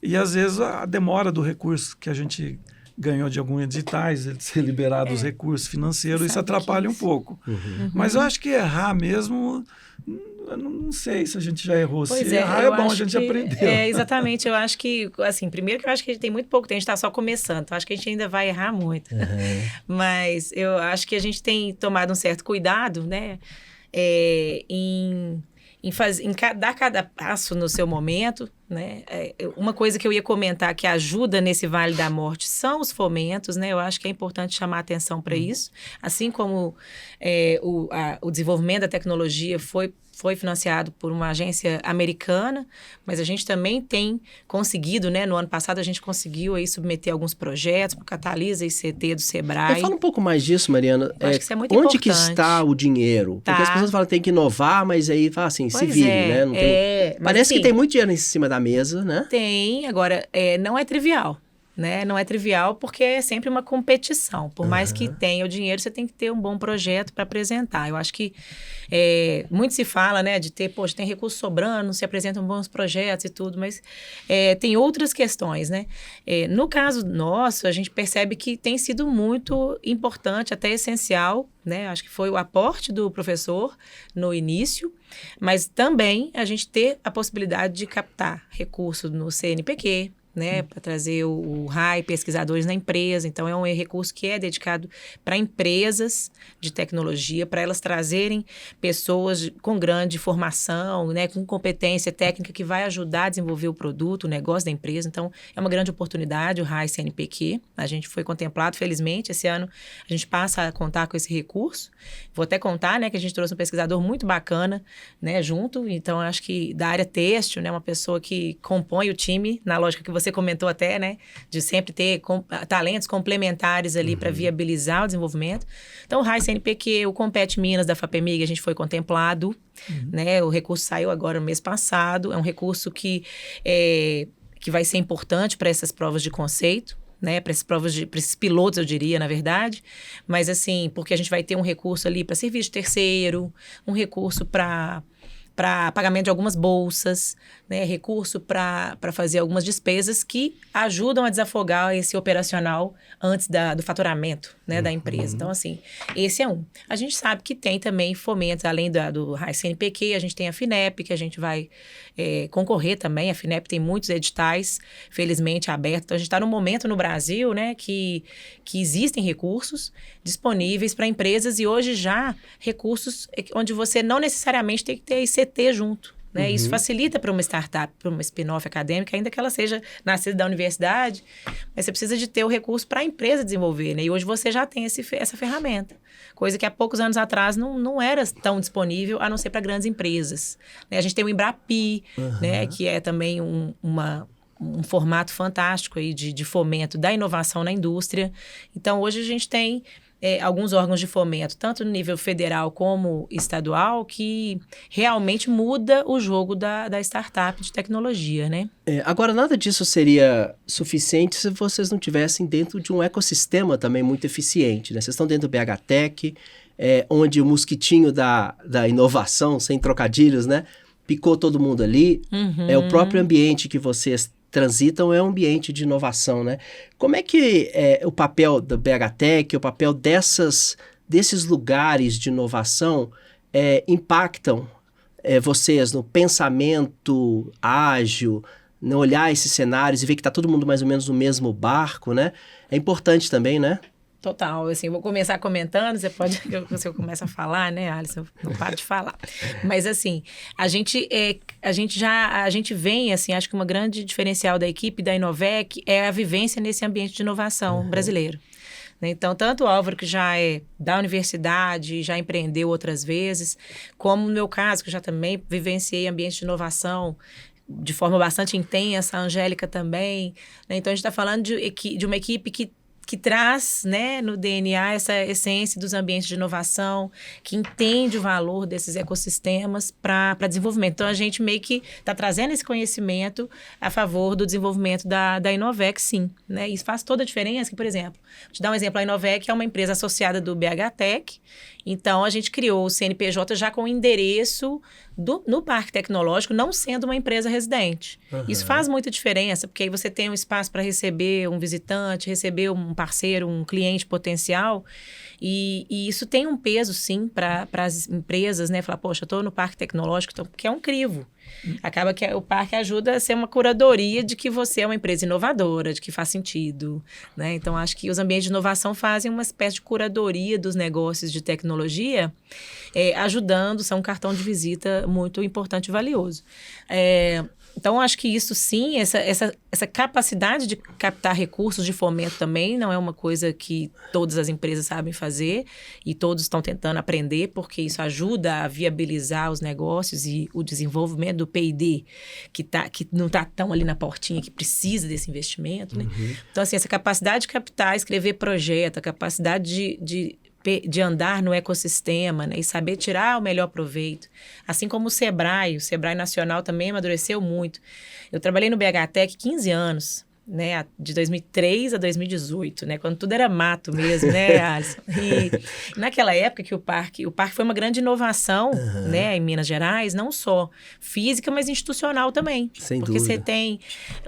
E, às vezes, a demora do recurso que a gente ganhou de alguns editais, de ser liberado os recursos financeiros, isso atrapalha um pouco. Mas eu acho que errar mesmo, eu não sei se a gente já errou. Pois se errar é bom, a gente que, aprendeu. Exatamente, eu acho que, assim, primeiro que eu acho que a gente tem muito pouco tempo, a gente está só começando, então acho que a gente ainda vai errar muito. Mas eu acho que a gente tem tomado um certo cuidado, né, em dar cada passo no seu momento, né? Uma coisa que eu ia comentar que ajuda nesse Vale da Morte são os fomentos, né? Eu acho que é importante chamar a atenção para isso. Assim como o desenvolvimento da tecnologia foi financiado por uma agência americana, mas a gente também tem conseguido, né? No ano passado a gente conseguiu aí submeter alguns projetos para o Catalisa e CT do Sebrae. Fala um pouco mais disso, Mariana. Acho que isso é muito onde importante. Que está o dinheiro? Porque as pessoas falam que tem que inovar, mas aí fala assim, se vire, né? Não tem... Parece que tem muito dinheiro em cima da mesa, né? Tem, agora, não é trivial. Né? Não é trivial porque é sempre uma competição. Por mais que tenha o dinheiro, você tem que ter um bom projeto para apresentar. Eu acho que muito se fala, né, de ter, poxa, tem recurso sobrando, se apresentam bons projetos e tudo, mas tem outras questões, né? No caso nosso, a gente percebe que tem sido muito importante, até essencial, né? Acho que foi o aporte do professor no início, mas também a gente ter a possibilidade de captar recursos no CNPq, né, para trazer o RAI, pesquisadores na empresa. Então, é um recurso que é dedicado para empresas de tecnologia, para elas trazerem pessoas com grande formação, né, com competência técnica que vai ajudar a desenvolver o produto, o negócio da empresa. Então, é uma grande oportunidade o RAI CNPq. A gente foi contemplado, felizmente, esse ano a gente passa a contar com esse recurso. Vou até contar, né, que a gente trouxe um pesquisador muito bacana, né, junto. Então, acho que da área têxtil, né, uma pessoa que compõe o time, na lógica que você comentou até, né, de sempre ter talentos complementares ali para viabilizar o desenvolvimento. Então, o RAI CNPq, o Compete Minas da FAPEMIG, a gente foi contemplado, né, o recurso saiu agora no mês passado, é um recurso que vai ser importante para essas provas de conceito, né, para esses pilotos, eu diria, na verdade, mas assim, porque a gente vai ter um recurso ali para serviço de terceiro, um recurso para pagamento de algumas bolsas, né, recurso para fazer algumas despesas que ajudam a desafogar esse operacional antes do faturamento, né, da empresa. Então, assim, esse é um. A gente sabe que tem também fomentos, além do RAI CNPq, a gente tem a FINEP, que a gente vai concorrer também. A FINEP tem muitos editais, felizmente, abertos. Então, a gente está num momento no Brasil, né, que existem recursos disponíveis para empresas e hoje já recursos onde você não necessariamente tem que ter ICT junto, né? Isso facilita para uma startup, para uma spin-off acadêmica, ainda que ela seja nascida da universidade, mas você precisa de ter o recurso para a empresa desenvolver, né? E hoje você já tem essa ferramenta, coisa que há poucos anos atrás não era tão disponível, a não ser para grandes empresas, né? A gente tem o Embrapi, né? Que é também um formato fantástico aí de fomento da inovação na indústria. Então, hoje a gente tem alguns órgãos de fomento, tanto no nível federal como estadual, que realmente muda o jogo da startup de tecnologia, né? Agora, nada disso seria suficiente se vocês não estivessem dentro de um ecossistema também muito eficiente, né? Vocês estão dentro do BH Tech, onde o mosquitinho da inovação, sem trocadilhos, né? Picou todo mundo ali. O próprio ambiente que vocês transitam é um ambiente de inovação, né? Como é que o papel do BH Tech, o papel desses lugares de inovação impactam vocês no pensamento ágil, no olhar esses cenários e ver que está todo mundo mais ou menos no mesmo barco, né? É importante também, né? Total, assim, vou começar comentando, você começa a falar, né, Alisson, eu não paro de falar. Mas, assim, a gente vem, assim, acho que uma grande diferencial da equipe da Inovec é a vivência nesse ambiente de inovação brasileiro. Então, tanto o Álvaro, que já é da universidade, já empreendeu outras vezes, como no meu caso, que eu já também vivenciei ambiente de inovação de forma bastante intensa, a Angélica também, né? Então, a gente está falando de uma equipe que traz, né, no DNA essa essência dos ambientes de inovação, que entende o valor desses ecossistemas para desenvolvimento. Então, a gente meio que está trazendo esse conhecimento a favor do desenvolvimento da Inovec, sim. Né? Isso faz toda a diferença. Que, por exemplo, vou te dar um exemplo, a Inovec é uma empresa associada do BH Tech, então a gente criou o CNPJ já com o endereço no Parque Tecnológico, não sendo uma empresa residente. Isso faz muita diferença, porque aí você tem um espaço para receber um visitante, receber um parceiro, um cliente potencial, e isso tem um peso, sim, para as empresas, né? Falar, poxa, eu estou no Parque Tecnológico, então, que é um crivo. Acaba que o parque ajuda a ser uma curadoria de que você é uma empresa inovadora, de que faz sentido, né? Então, acho que os ambientes de inovação fazem uma espécie de curadoria dos negócios de tecnologia, ajudando, são um cartão de visita muito importante e valioso. Então, acho que isso sim, essa capacidade de captar recursos de fomento também não é uma coisa que todas as empresas sabem fazer e todos estão tentando aprender, porque isso ajuda a viabilizar os negócios e o desenvolvimento do P&D, que não está tão ali na portinha, que precisa desse investimento, né? Então, assim, essa capacidade de captar, escrever projeto, a capacidade de andar no ecossistema, né, e saber tirar o melhor proveito. Assim como o Sebrae Nacional também amadureceu muito. Eu trabalhei no BH Tech 15 anos, né, de 2003 a 2018, né, quando tudo era mato mesmo, né, Alisson? E naquela época que o parque foi uma grande inovação, né, em Minas Gerais, não só física, mas institucional também. Sem porque dúvida. você tem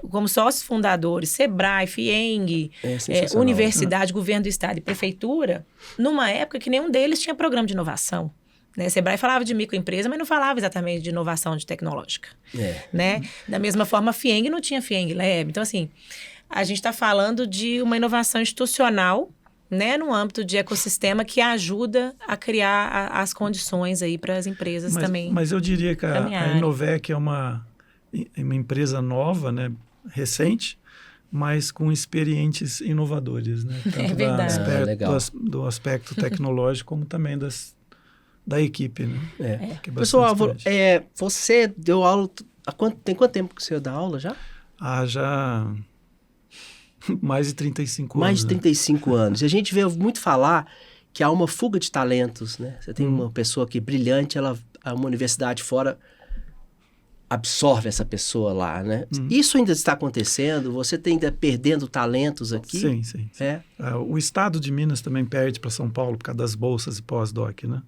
como sócios fundadores Sebrae, FIENG, sensacional. universidade, governo do estado e prefeitura, numa época que nenhum deles tinha programa de inovação. Né? Sebrae falava de microempresa, mas não falava exatamente de inovação tecnológica. Né? Da mesma forma, a FIENG não tinha FIENG Lab. Então, assim, a gente está falando de uma inovação institucional, né, no âmbito de ecossistema que ajuda a criar as condições aí para as empresas também. Mas eu diria que a Inovec é uma empresa nova, né, recente, mas com experientes inovadores, né? Tanto do aspecto tecnológico como também da equipe, né? Professor Álvaro, você deu aula... Tem quanto tempo que você dá aula já? Já mais de 35 anos. Mais de 35 anos. E a gente vê muito falar que há uma fuga de talentos, né? Você tem uma pessoa que é brilhante, uma universidade fora absorve essa pessoa lá, né? Isso ainda está acontecendo? Você está ainda perdendo talentos aqui? Sim. O estado de Minas também perde para São Paulo por causa das bolsas e pós-doc, né?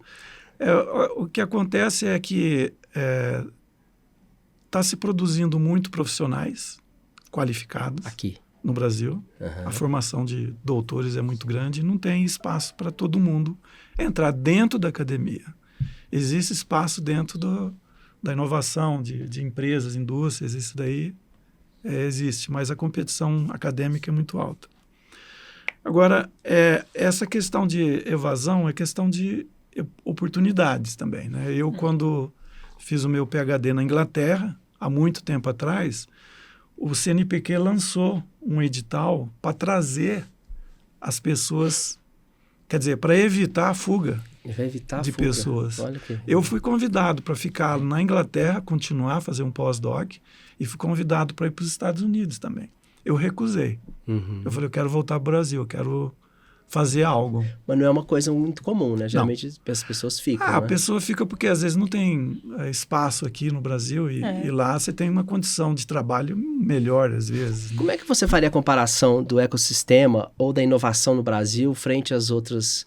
O que acontece é que está se produzindo muito profissionais qualificados aqui no Brasil. A formação de doutores é muito grande e não tem espaço para todo mundo entrar dentro da academia. Existe espaço dentro da inovação, de empresas, indústrias, isso daí existe, mas a competição acadêmica é muito alta. Agora, essa questão de evasão é questão de oportunidades também, né? Eu, quando fiz o meu PhD na Inglaterra, há muito tempo atrás, o CNPq lançou um edital para trazer as pessoas, quer dizer, para evitar a fuga de pessoas. Olha que... Eu fui convidado para ficar na Inglaterra, continuar a fazer um pós-doc, e fui convidado para ir para os Estados Unidos também. Eu recusei. Eu falei, eu quero voltar para o Brasil, eu quero fazer algo. Mas não é uma coisa muito comum, né? Geralmente as pessoas ficam, né? A pessoa fica porque às vezes não tem espaço aqui no Brasil e lá você tem uma condição de trabalho melhor às vezes. Né? Como é que você faria a comparação do ecossistema ou da inovação no Brasil frente os outros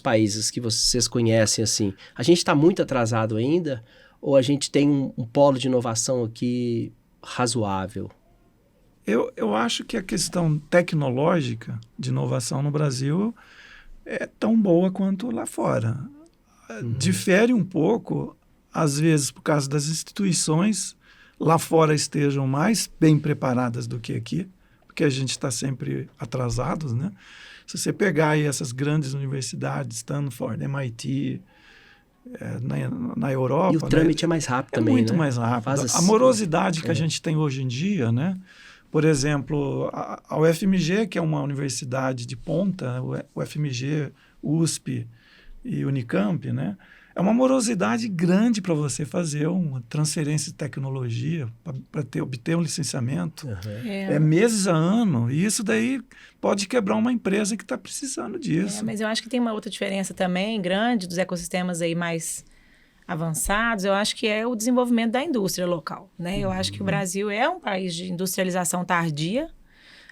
países que vocês conhecem, assim? A gente está muito atrasado ainda ou a gente tem um polo de inovação aqui razoável? Eu acho que a questão tecnológica de inovação no Brasil é tão boa quanto lá fora. Difere um pouco, às vezes, por causa das instituições lá fora estejam mais bem preparadas do que aqui, porque a gente está sempre atrasados, né? Se você pegar aí essas grandes universidades, Stanford, MIT, na Europa... E o trâmite é mais rápido também, muito né? mais rápido. Assim, a morosidade que a gente tem hoje em dia, né? Por exemplo, a UFMG, que é uma universidade de ponta, o UFMG, USP e Unicamp, né? É uma morosidade grande para você fazer uma transferência de tecnologia, para obter um licenciamento. É meses a ano. E isso daí pode quebrar uma empresa que está precisando disso. Mas eu acho que tem uma outra diferença também grande dos ecossistemas aí mais avançados, eu acho que é o desenvolvimento da indústria local, né? Eu acho que o Brasil é um país de industrialização tardia.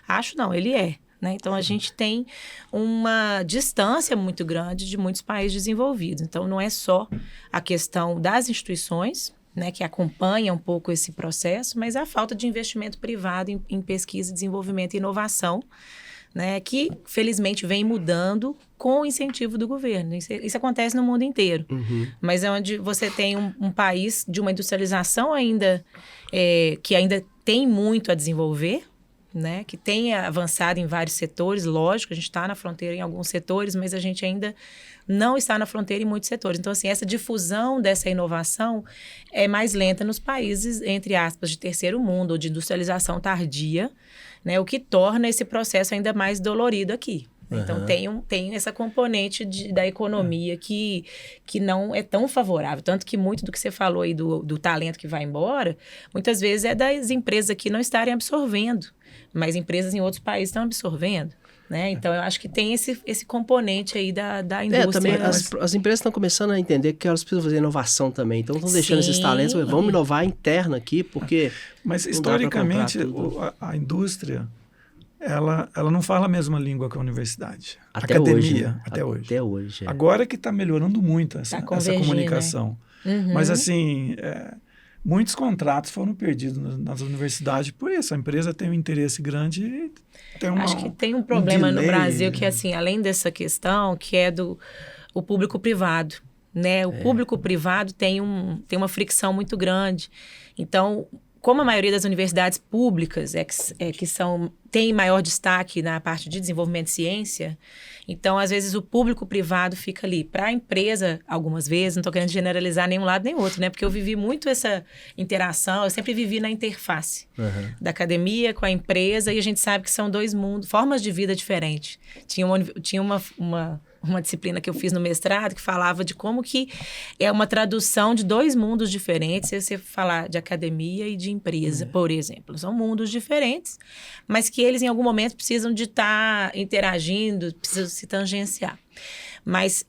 Acho não, ele é. Né? Então, a gente tem uma distância muito grande de muitos países desenvolvidos. Então, não é só a questão das instituições, né, que acompanham um pouco esse processo, mas a falta de investimento privado em pesquisa, desenvolvimento e inovação, né, que, felizmente, vem mudando com o incentivo do governo. Isso acontece no mundo inteiro. Mas é onde você tem um país de uma industrialização ainda que ainda tem muito a desenvolver, né, que tem avançado em vários setores, lógico, a gente está na fronteira em alguns setores, mas a gente ainda não está na fronteira em muitos setores. Então, assim, essa difusão dessa inovação é mais lenta nos países, entre aspas, de terceiro mundo ou de industrialização tardia, né, o que torna esse processo ainda mais dolorido aqui. Então, tem essa componente da economia que não é tão favorável. Tanto que muito do que você falou aí do talento que vai embora, muitas vezes é das empresas aqui não estarem absorvendo, mas empresas em outros países estão absorvendo. Né? Então, eu acho que tem esse componente aí da indústria. Também as empresas estão começando a entender que elas precisam fazer inovação também. Então, estão deixando esses talentos, vamos inovar interna aqui, porque... Mas, historicamente, a indústria... Ela não fala a mesma língua que a universidade. Academia, até hoje. Até hoje. Agora que está melhorando muito essa comunicação. Né? Mas, assim, muitos contratos foram perdidos nas universidades por isso. A empresa tem um interesse grande e tem Acho que tem um problema no Brasil que, assim, além dessa questão, que é o público-privado. Né? O público-privado tem uma fricção muito grande. Então... Como a maioria das universidades públicas tem maior destaque na parte de desenvolvimento de ciência, então, às vezes, o público-privado fica ali. Para a empresa, algumas vezes, não estou querendo generalizar nem um lado nem outro, né? Porque eu vivi muito essa interação, eu sempre vivi na interface da academia com a empresa, e a gente sabe que são dois mundos, formas de vida diferentes. Tinha uma disciplina que eu fiz no mestrado que falava de como que é uma tradução de dois mundos diferentes, se você falar de academia e de empresa, por exemplo. São mundos diferentes, mas que eles em algum momento precisam de estar interagindo, precisam se tangenciar. Mas,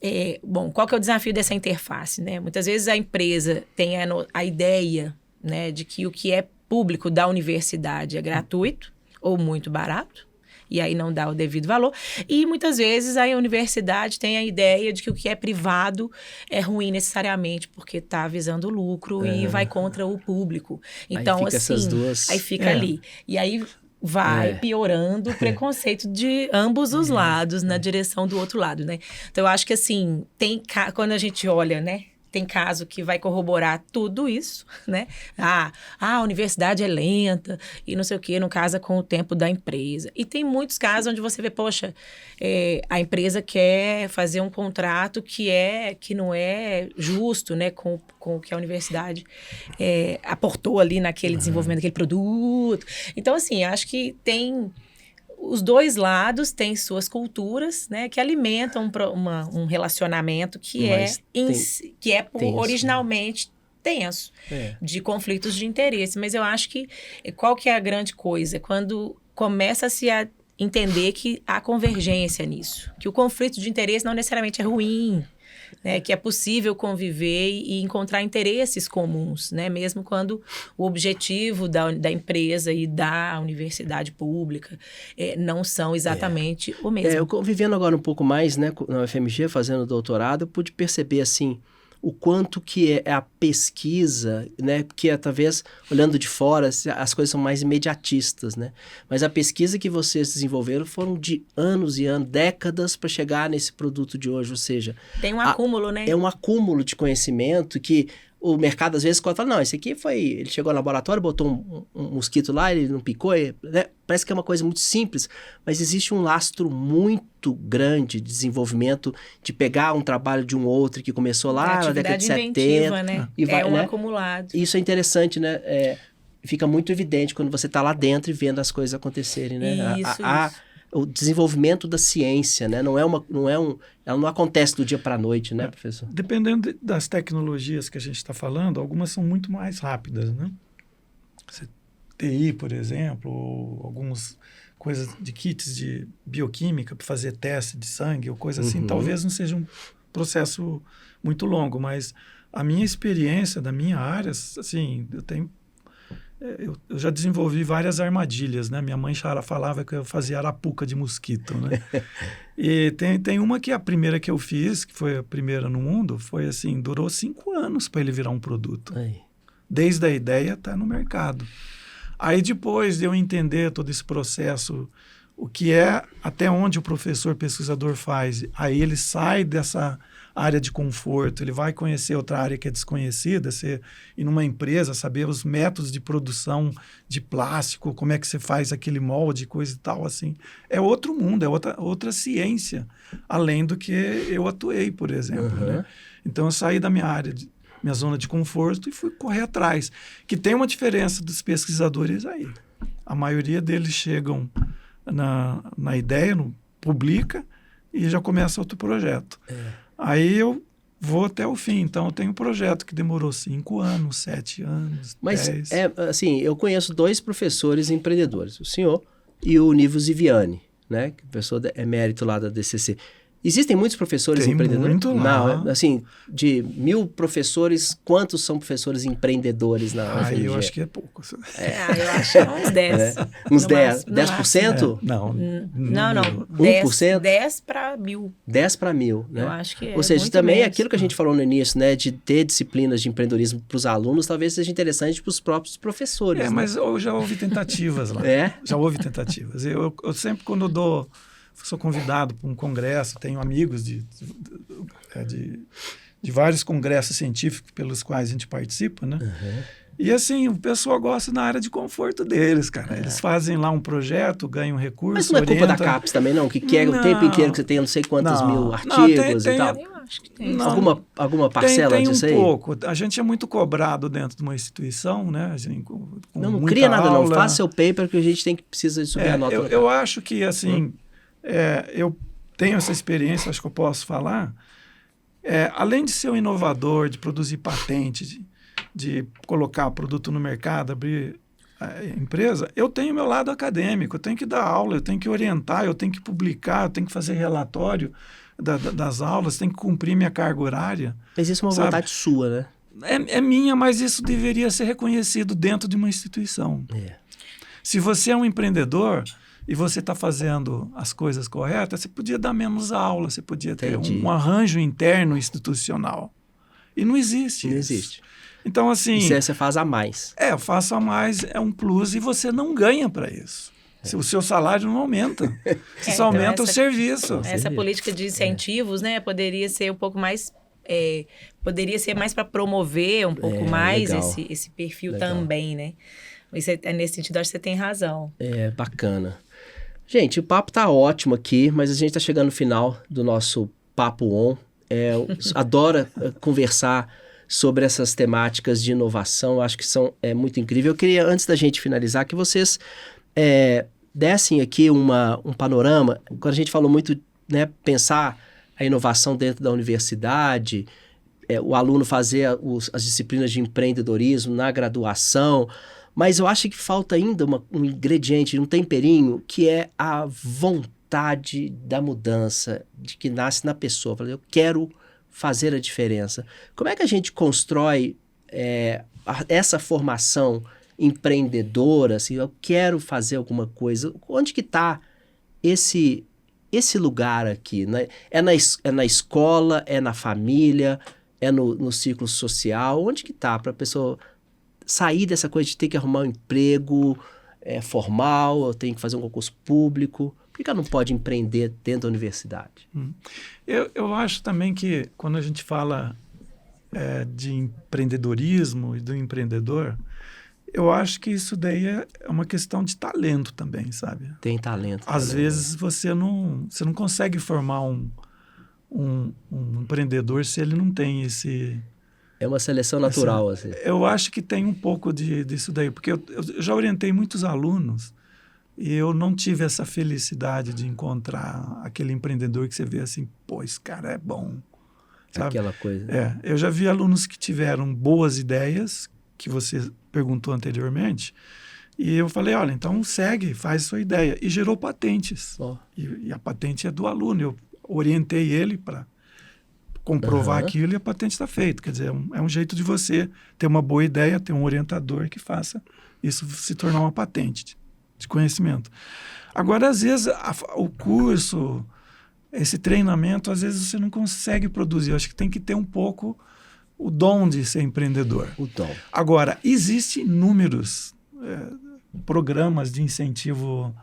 qual que é o desafio dessa interface? Né? Muitas vezes a empresa tem a ideia, né, de que o que é público da universidade é gratuito ou muito barato, e aí não dá o devido valor. E muitas vezes a universidade tem a ideia de que o que é privado é ruim necessariamente, porque está visando lucro e vai contra o público. Então, aí fica essas duas... Aí fica ali. E aí vai piorando o preconceito de ambos os lados na direção do outro lado, né? Então, eu acho que, assim, quando a gente olha, né, tem caso que vai corroborar tudo isso, né? A universidade é lenta e não sei o quê, não casa com o tempo da empresa. E tem muitos casos onde você vê, poxa, a empresa quer fazer um contrato que não é justo, né? Com o que a universidade aportou ali naquele desenvolvimento daquele produto. Então, assim, acho que tem... Os dois lados têm suas culturas, né, que alimentam um relacionamento que originalmente tenso, de conflitos de interesse. Mas eu acho que qual que é a grande coisa? Quando começa-se a entender que há convergência nisso, que o conflito de interesse não necessariamente é ruim, né, que é possível conviver e encontrar interesses comuns, né, mesmo quando o objetivo da empresa e da universidade pública não são exatamente o mesmo. Eu convivendo agora um pouco mais, né, na UFMG, fazendo doutorado, eu pude perceber, assim, o quanto que é a pesquisa, né, porque talvez, olhando de fora, as coisas são mais imediatistas, né, mas a pesquisa que vocês desenvolveram foram de anos e anos, décadas para chegar nesse produto de hoje, ou seja... Tem um acúmulo, né? É um acúmulo de conhecimento que o mercado às vezes fala, não, esse aqui foi... Ele chegou no laboratório, botou um mosquito lá, ele não picou, né? Parece que é uma coisa muito simples, mas existe um lastro muito grande de desenvolvimento, de pegar um trabalho de um outro que começou lá na década de 70. Né? E vai, um né? acumulado. Isso é interessante, né? Fica muito evidente quando você está lá dentro e vendo as coisas acontecerem, né? Isso. O desenvolvimento da ciência, né? Ela não acontece do dia para a noite, né, professor? Dependendo das tecnologias que a gente está falando, algumas são muito mais rápidas, né? TI, por exemplo, ou algumas coisas de kits de bioquímica para fazer teste de sangue ou coisa assim, talvez não seja um processo muito longo, mas a minha experiência da minha área, assim, eu já desenvolvi várias armadilhas, né? Minha mãe falava que eu fazia arapuca de mosquito, né? E tem uma que é a primeira que eu fiz, que foi a primeira no mundo, foi assim, durou 5 anos para ele virar um produto. Desde a ideia até no mercado. Aí depois de eu entender todo esse processo, o que é, até onde o professor pesquisador faz, aí ele sai dessa área de conforto, ele vai conhecer outra área que é desconhecida, ir numa empresa, saber os métodos de produção de plástico, como é que você faz aquele molde, coisa e tal, assim. É outro mundo, é outra ciência, além do que eu atuei, por exemplo. Né? Então, eu saí da minha zona de conforto e fui correr atrás. Que tem uma diferença dos pesquisadores aí. A maioria deles chegam na ideia, publica e já começa outro projeto. Aí eu vou até o fim. Então, eu tenho um projeto que demorou 5 anos, 7 anos, 10. Mas, assim, eu conheço 2 professores empreendedores, o senhor e o Nívio Ziviani, né? Que é professor emérito lá da DCC. Existem muitos professores empreendedores? Muito lá. Não, assim, de 1.000 professores, quantos são professores empreendedores na UFMG? Eu acho que é pouco. Eu acho que é uns 10. Uns 10? 10%? Não. 1%? 10 para 1.000. 10 para 1.000, né? Eu acho que Ou seja, muito também menos. aquilo que a gente falou no início, né? De ter disciplinas de empreendedorismo para os alunos, talvez seja interessante para os próprios professores. Né? Mas já houve tentativas lá. Já houve tentativas. Eu sempre, quando sou convidado para um congresso, tenho amigos de vários congressos científicos pelos quais a gente participa, né? E assim, o pessoal gosta na área de conforto deles, cara. Eles fazem lá um projeto, ganham recurso, Mas não é culpa da CAPES também, não? Que quer o tempo inteiro que você tem não sei quantos mil artigos e tal? Eu acho que tem. Alguma parcela disso aí? Tem um pouco. A gente é muito cobrado dentro de uma instituição, né? Assim, não cria nada aula. não. Faça seu paper que a gente precisa subir a nota. Eu acho que, assim... eu tenho essa experiência, acho que eu posso falar. Além de ser um inovador, de produzir patente, de colocar produto no mercado, abrir empresa, eu tenho meu lado acadêmico, eu tenho que dar aula, eu tenho que orientar, eu tenho que publicar, eu tenho que fazer relatório das aulas, tenho que cumprir minha carga horária. Mas isso é uma vontade sua, né? É minha, mas isso deveria ser reconhecido dentro de uma instituição. Se você é um empreendedor... e você está fazendo as coisas corretas, você podia dar menos aula, você podia ter um arranjo interno institucional. E não existe isso. Não existe. Então, assim... Isso você faz a mais. Eu faço a mais, é um plus, e você não ganha para isso. O seu salário não aumenta. Você só aumenta o serviço. Essa política de incentivos, né, poderia ser um pouco mais poderia ser mais para promover um pouco mais legal. esse perfil Legal. também, né? Nesse sentido, acho que você tem razão. Bacana. Gente, o papo tá ótimo aqui, mas a gente tá chegando no final do nosso Papo On. Eu adoro conversar sobre essas temáticas de inovação, eu acho que é muito incrível. Eu queria, antes da gente finalizar, que vocês dessem aqui um panorama, quando a gente falou muito, né, pensar a inovação dentro da universidade, o aluno fazer as disciplinas de empreendedorismo na graduação, mas eu acho que falta ainda um ingrediente, um temperinho, que é a vontade da mudança, de que nasce na pessoa. Eu quero fazer a diferença. Como é que a gente constrói essa formação empreendedora? Assim, eu quero fazer alguma coisa. Onde que está esse lugar aqui? Né? É na escola, é na família, é no ciclo social? Onde que está para a pessoa sair dessa coisa de ter que arrumar um emprego formal, eu tenho que fazer um concurso público? Por que ela não pode empreender dentro da universidade? Eu acho também que quando a gente fala de empreendedorismo e do empreendedor, eu acho que isso daí é uma questão de talento também, sabe? Tem talento. Às também, vezes você não consegue formar um empreendedor se ele não tem esse... É uma seleção natural, assim. Eu acho que tem um pouco disso daí, porque eu já orientei muitos alunos e eu não tive essa felicidade de encontrar aquele empreendedor que você vê assim, pô, esse cara é bom, sabe? Aquela coisa. Eu já vi alunos que tiveram boas ideias, que você perguntou anteriormente, e eu falei, olha, então segue, faz sua ideia. E gerou patentes. Oh. E a patente é do aluno. Eu orientei ele para comprovar aquilo e a patente está feita. Quer dizer, é um jeito de você ter uma boa ideia, ter um orientador que faça isso se tornar uma patente de conhecimento. Agora, às vezes, o curso, esse treinamento, às vezes você não consegue produzir. Eu acho que tem que ter um pouco o dom de ser empreendedor. O dom. Agora, existem inúmeros programas de incentivo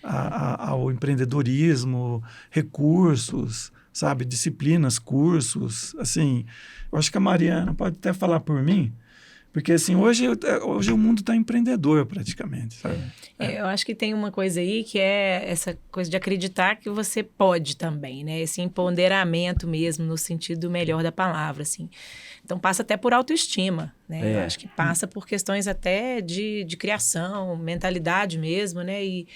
ao empreendedorismo, recursos, sabe, disciplinas, cursos, assim. Eu acho que a Mariana pode até falar por mim, porque assim, hoje o mundo está empreendedor praticamente, sabe? Eu acho que tem uma coisa aí que é essa coisa de acreditar que você pode também, né? Esse empoderamento mesmo, no sentido melhor da palavra, assim. Então, passa até por autoestima, né? Eu acho que passa por questões até de criação, mentalidade mesmo, né? E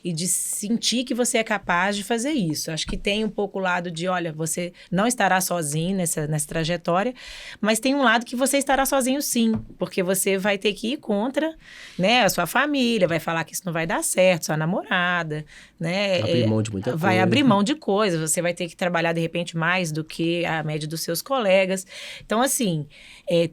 de sentir que você é capaz de fazer isso. Acho que tem um pouco o lado de, olha, você não estará sozinho nessa trajetória, mas tem um lado que você estará sozinho sim, porque você vai ter que ir contra, né, a sua família, vai falar que isso não vai dar certo, sua namorada, né? Abrir mão de muita coisa. Vai abrir mão de coisas, você vai ter que trabalhar, de repente, mais do que a média dos seus colegas. Então, assim,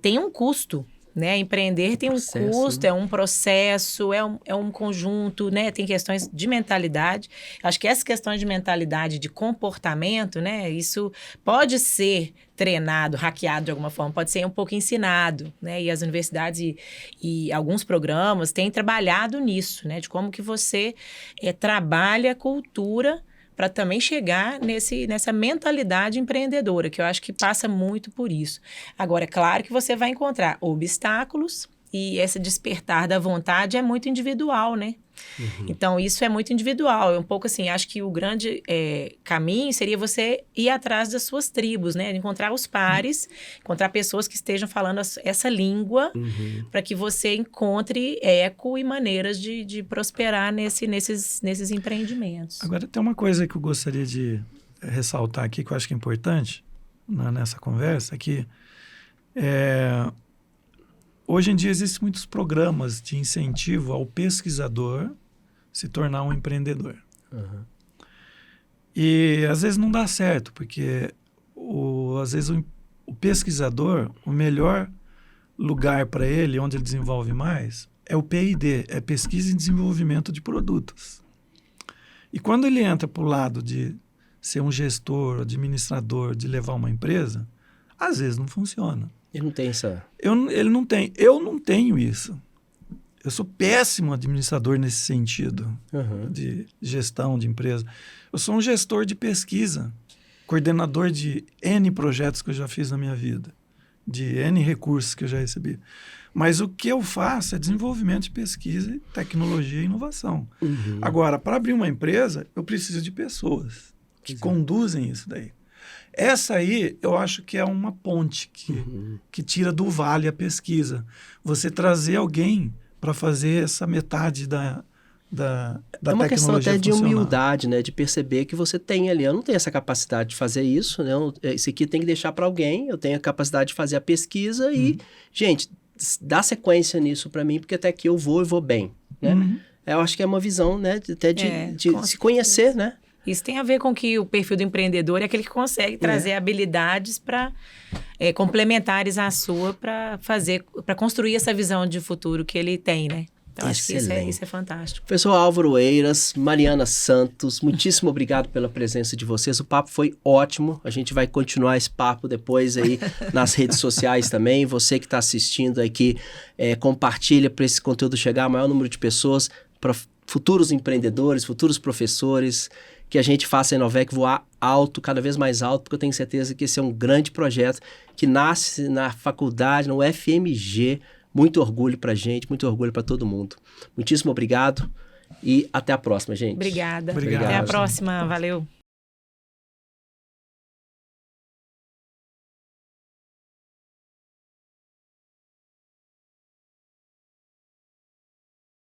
tem um custo, né? Empreender tem um custo, né? É um processo, é um conjunto, né? Tem questões de mentalidade. Acho que essas questões de mentalidade, de comportamento, né? Isso pode ser treinado, hackeado de alguma forma, pode ser um pouco ensinado, né? E as universidades e alguns programas têm trabalhado nisso, né? De como que você trabalha a cultura para também chegar nessa mentalidade empreendedora, que eu acho que passa muito por isso. Agora, é claro que você vai encontrar obstáculos e esse despertar da vontade é muito individual, né? Uhum. Então, isso é muito individual. É um pouco assim, acho que o grande caminho seria você ir atrás das suas tribos, né? Encontrar os pares, encontrar pessoas que estejam falando essa língua, para que você encontre eco e maneiras de prosperar nesses empreendimentos. Agora, tem uma coisa que eu gostaria de ressaltar aqui, que eu acho que é importante nessa conversa, que hoje em dia existem muitos programas de incentivo ao pesquisador se tornar um empreendedor. Uhum. E às vezes não dá certo, porque às vezes o pesquisador, o melhor lugar para ele, onde ele desenvolve mais, é o P&D, é Pesquisa e Desenvolvimento de Produtos. E quando ele entra para o lado de ser um gestor, administrador, de levar uma empresa, às vezes não funciona. Ele não tem essa... Ele não tem. Eu não tenho isso. Eu sou péssimo administrador nesse sentido de gestão de empresa. Eu sou um gestor de pesquisa. coordenador de N projetos que eu já fiz na minha vida, de N recursos que eu já recebi. Mas o que eu faço é desenvolvimento de pesquisa, tecnologia e inovação. Agora, para abrir uma empresa, eu preciso de pessoas que conduzem isso daí. Essa aí, eu acho que é uma ponte que tira do vale a pesquisa. Você trazer alguém para fazer essa metade da é uma questão até de funcionar. humildade, né? De perceber que você tem ali. Eu não tenho essa capacidade de fazer isso, né? Isso aqui tem que deixar para alguém. Eu tenho a capacidade de fazer a pesquisa e, gente, dá sequência nisso para mim, porque até aqui eu vou e vou bem, né? Eu acho que é uma visão, né? Até de se conhecer, né? Isso tem a ver com que o perfil do empreendedor é aquele que consegue trazer habilidades para complementares à sua para construir essa visão de futuro que ele tem, né? Então, acho que isso é fantástico. Professor Álvaro Eiras, Mariana Santos, muitíssimo obrigado pela presença de vocês. O papo foi ótimo. A gente vai continuar esse papo depois aí nas redes sociais também. Você que está assistindo aqui, compartilha para esse conteúdo chegar ao maior número de pessoas, para futuros empreendedores, futuros professores, que a gente faça a Inovec voar alto, cada vez mais alto, porque eu tenho certeza que esse é um grande projeto que nasce na faculdade, no FMG. Muito orgulho pra gente, muito orgulho para todo mundo. Muitíssimo obrigado e até a próxima, gente. Obrigada. Obrigado. Até a próxima. Valeu.